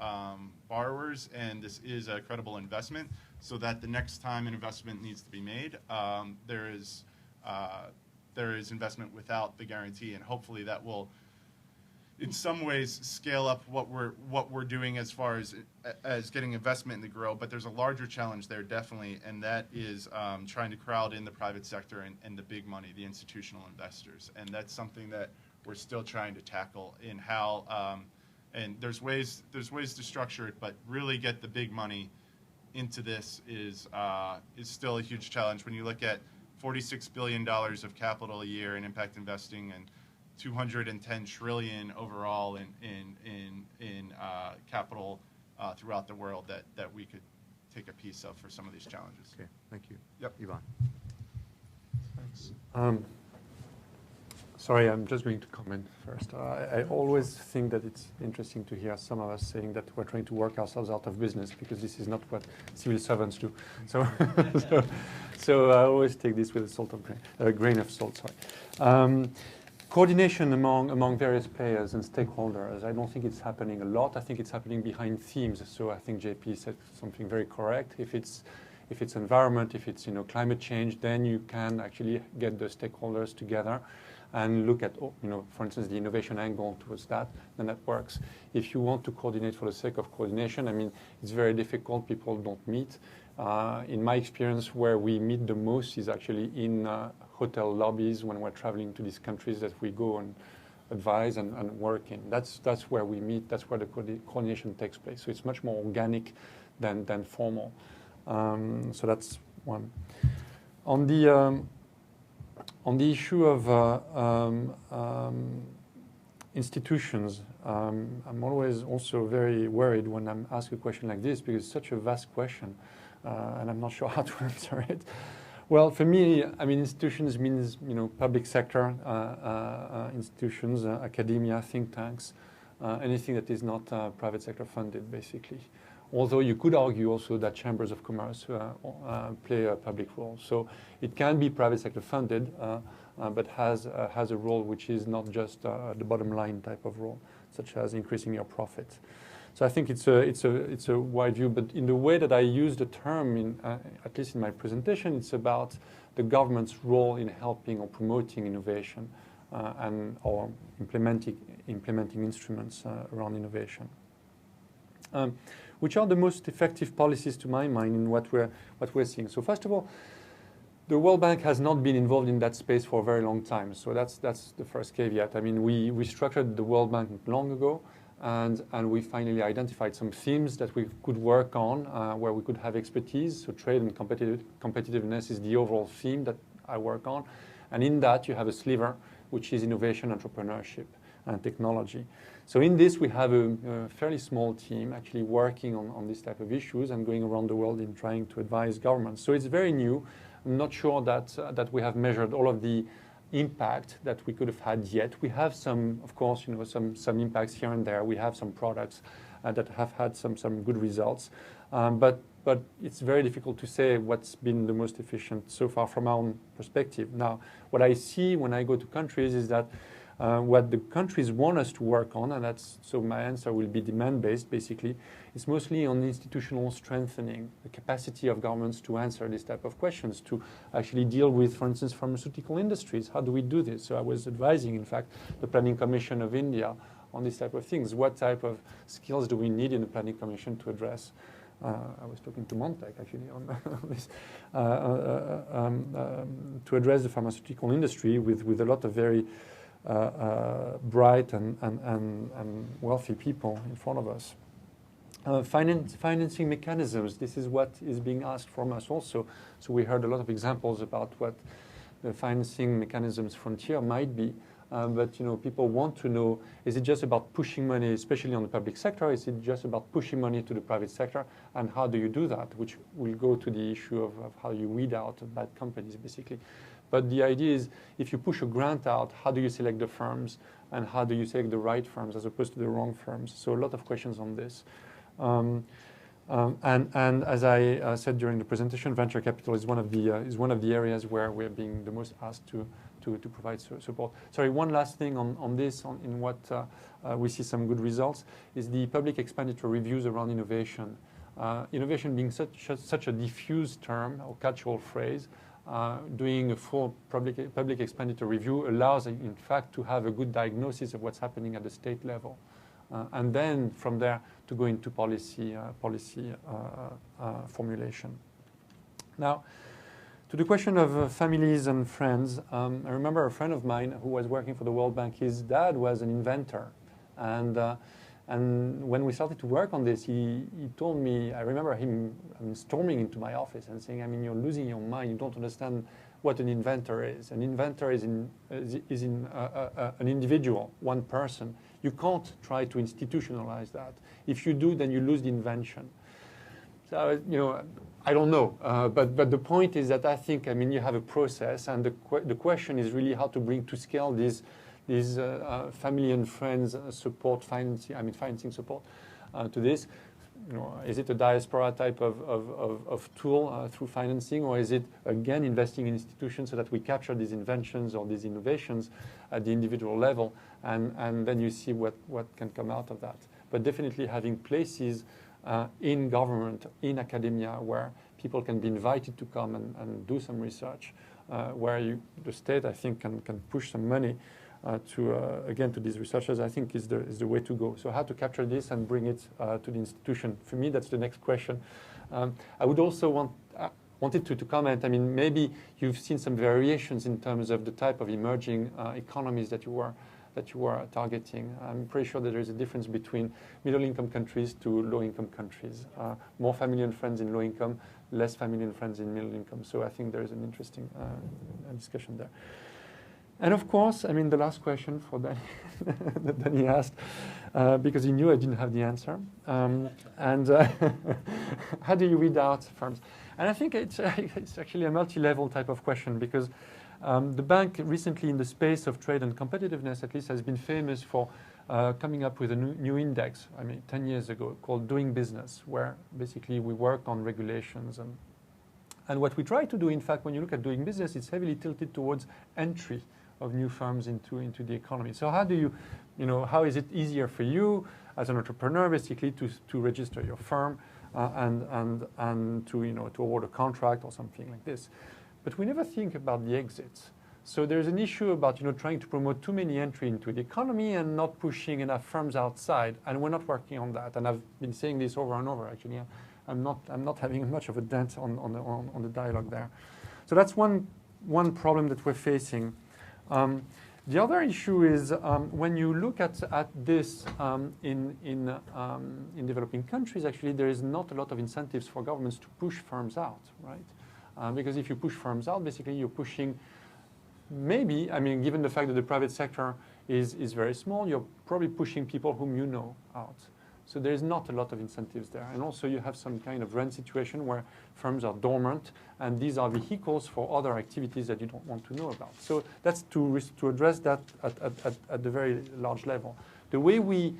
borrowers, and this is a credible investment, so that the next time an investment needs to be made, there is investment without the guarantee, and hopefully that will, in some ways, scale up what we're doing as far as getting investment to grow. But there's a larger challenge there, definitely, and that is trying to crowd in the private sector and the big money, the institutional investors, and that's something that we're still trying to tackle in how. And there's ways to structure it, but really get the big money into this is still a huge challenge. When you look at $46 billion of capital a year in impact investing and 210 trillion overall in capital throughout the world that we could take a piece of for some of these challenges. Okay, thank you. Yep. Ivan. Thanks. Sorry, I'm just going to comment first. I always think that it's interesting to hear some of us saying that we're trying to work ourselves out of business because this is not what civil servants do. So, so I always take this with a grain of salt. Sorry. Coordination among various players and stakeholders. I don't think it's happening a lot. I think it's happening behind themes. So I think JP said something very correct. If it's environment, if it's climate change, then you can actually get the stakeholders together and look at, for instance, the innovation angle towards that, then that works. If you want to coordinate for the sake of coordination, I mean, it's very difficult. People don't meet. In my experience, where we meet the most is actually in hotel lobbies when we're traveling to these countries that we go and advise and work in. That's where we meet. That's where the coordination takes place. So it's much more organic than formal. So that's one. On the issue of institutions, I'm always also very worried when I'm asked a question like this because it's such a vast question, and I'm not sure how to answer it. Well, for me, I mean, institutions means public sector institutions, academia, think tanks, anything that is not private sector funded, basically. Although you could argue also that chambers of commerce play a public role. So it can be private sector funded, but has a role which is not just the bottom line type of role, such as increasing your profit. So I think it's a wide view, but in the way that I use the term, at least in my presentation, it's about the government's role in helping or promoting innovation or implementing instruments around innovation. Which are the most effective policies, to my mind, in what we're seeing? So first of all, the World Bank has not been involved in that space for a very long time. So that's the first caveat. I mean, we structured the World Bank long ago, and we finally identified some themes that we could work on, where we could have expertise. So trade and competitiveness is the overall theme that I work on. And in that, you have a sliver, which is innovation, entrepreneurship, and technology. So in this, we have a fairly small team actually working on this type of issues and going around the world in trying to advise governments. So it's very new. I'm not sure that we have measured all of the impact that we could have had yet. We have some, of course, some impacts here and there. We have some products that have had some good results. But it's very difficult to say what's been the most efficient so far from our own perspective. Now, what I see when I go to countries is that what the countries want us to work on, and so my answer will be demand-based, basically, is mostly on institutional strengthening, the capacity of governments to answer this type of questions, to actually deal with, for instance, pharmaceutical industries. How do we do this? So I was advising, in fact, the Planning Commission of India on this type of things. What type of skills do we need in the Planning Commission to address? I was talking to Montec, actually, on this, to address the pharmaceutical industry with a lot of very bright and wealthy people in front of us. Financing mechanisms, this is what is being asked from us also. So we heard a lot of examples about what the financing mechanisms frontier might be. But people want to know, is it just about pushing money, especially on the public sector? Is it just about pushing money to the private sector? And how do you do that? Which will go to the issue of how you weed out bad companies, basically. But the idea is, if you push a grant out, how do you select the firms? And how do you select the right firms as opposed to the wrong firms? So a lot of questions on this. And as I said during the presentation, venture capital is one of the areas where we're being the most asked to provide support. Sorry, one last thing on this, in what we see some good results, is the public expenditure reviews around innovation. Innovation being such a diffuse term or catch-all phrase, doing a full public expenditure review allows, in fact, to have a good diagnosis of what's happening at the state level. And then from there to go into policy formulation. Now, to the question of families and friends, I remember a friend of mine who was working for the World Bank. His dad was an inventor, and And when we started to work on this, he told me, I remember him storming into my office and saying, I mean, you're losing your mind. You don't understand what an inventor is. An inventor is an individual, one person. You can't try to institutionalize that. If you do, then you lose the invention. So, I don't know. But the point is that I think, you have a process, and the question is really how to bring to scale these family and friends support, financing support to this. Is it a diaspora type of tool through financing, or is it, again, investing in institutions so that we capture these inventions or these innovations at the individual level, and then you see what can come out of that. But definitely having places in government, in academia, where people can be invited to come and do some research, where the state, I think, can push some money to these researchers, I think is the way to go. So how to capture this and bring it to the institution? For me, that's the next question. I would also wanted to comment. Maybe you've seen some variations in terms of the type of emerging economies that you were targeting. I'm pretty sure that there is a difference between middle-income countries to low-income countries. More family and friends in low income, less family and friends in middle income. So I think there is an interesting discussion there. And of course, the last question for Danny that Danny asked, because he knew I didn't have the answer. How do you weed out firms? And I think it's actually a multi-level type of question, because the bank recently, in the space of trade and competitiveness, at least, has been famous for coming up with a new index, 10 years ago, called Doing Business, where basically we work on regulations. And what we try to do, in fact, when you look at doing business, it's heavily tilted towards entry of new firms into the economy. So how do you, how is it easier for you as an entrepreneur, basically, to register your firm and to award a contract or something like this? But we never think about the exits. So there's an issue about trying to promote too many entry into the economy and not pushing enough firms outside. And we're not working on that. And I've been saying this over and over. Actually, I'm not having much of a dent on the dialogue there. So that's one problem that we're facing. The other issue is when you look at this in developing countries, actually, there is not a lot of incentives for governments to push firms out, right? Because if you push firms out, basically you're pushing, maybe, given the fact that the private sector is very small, you're probably pushing people whom you know out. So there's not a lot of incentives there. And also you have some kind of rent situation where firms are dormant, and these are vehicles for other activities that you don't want to know about. So that's to address that at the very large level. The way we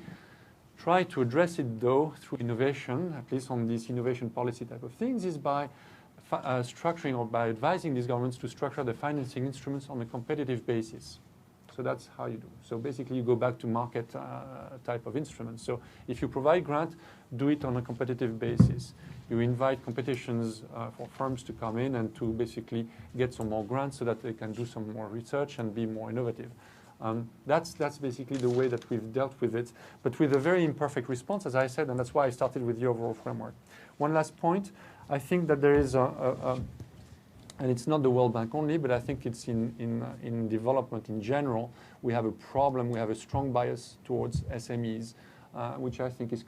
try to address it, though, through innovation, at least on this innovation policy type of things, is by structuring or by advising these governments to structure the financing instruments on a competitive basis. So that's how you do. So basically, you go back to market type of instruments. So if you provide grant, do it on a competitive basis. You invite competitions for firms to come in and to basically get some more grants so that they can do some more research and be more innovative. That's basically the way that we've dealt with it, but with a very imperfect response, as I said, and that's why I started with the overall framework. One last point. I think that there is and it's not the World Bank only, but I think it's in development in general. We have a problem. We have a strong bias towards SMEs, which I think is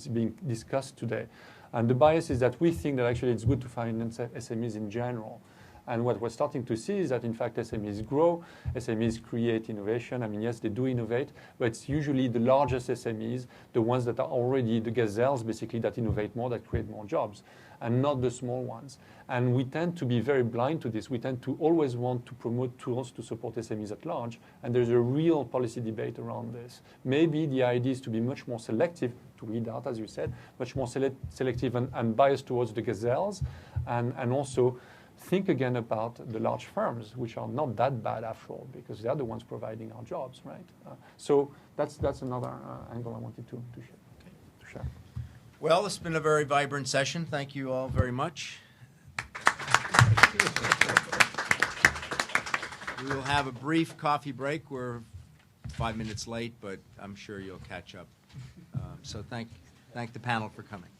being discussed today. And the bias is that we think that actually it's good to finance SMEs in general. And what we're starting to see is that, in fact, SMEs grow, SMEs create innovation. Yes, they do innovate, but it's usually the largest SMEs, the ones that are already the gazelles, basically, that innovate more, that create more jobs, and not the small ones. And we tend to be very blind to this. We tend to always want to promote tools to support SMEs at large, and there's a real policy debate around this. Maybe the idea is to be much more selective, to weed out, as you said, much more selective and biased towards the gazelles, and also think again about the large firms, which are not that bad after all, because they're the ones providing our jobs, right? So that's another angle I wanted to share. Well, it's been a very vibrant session. Thank you all very much. We will have a brief coffee break. We're 5 minutes late, but I'm sure you'll catch up. So thank the panel for coming.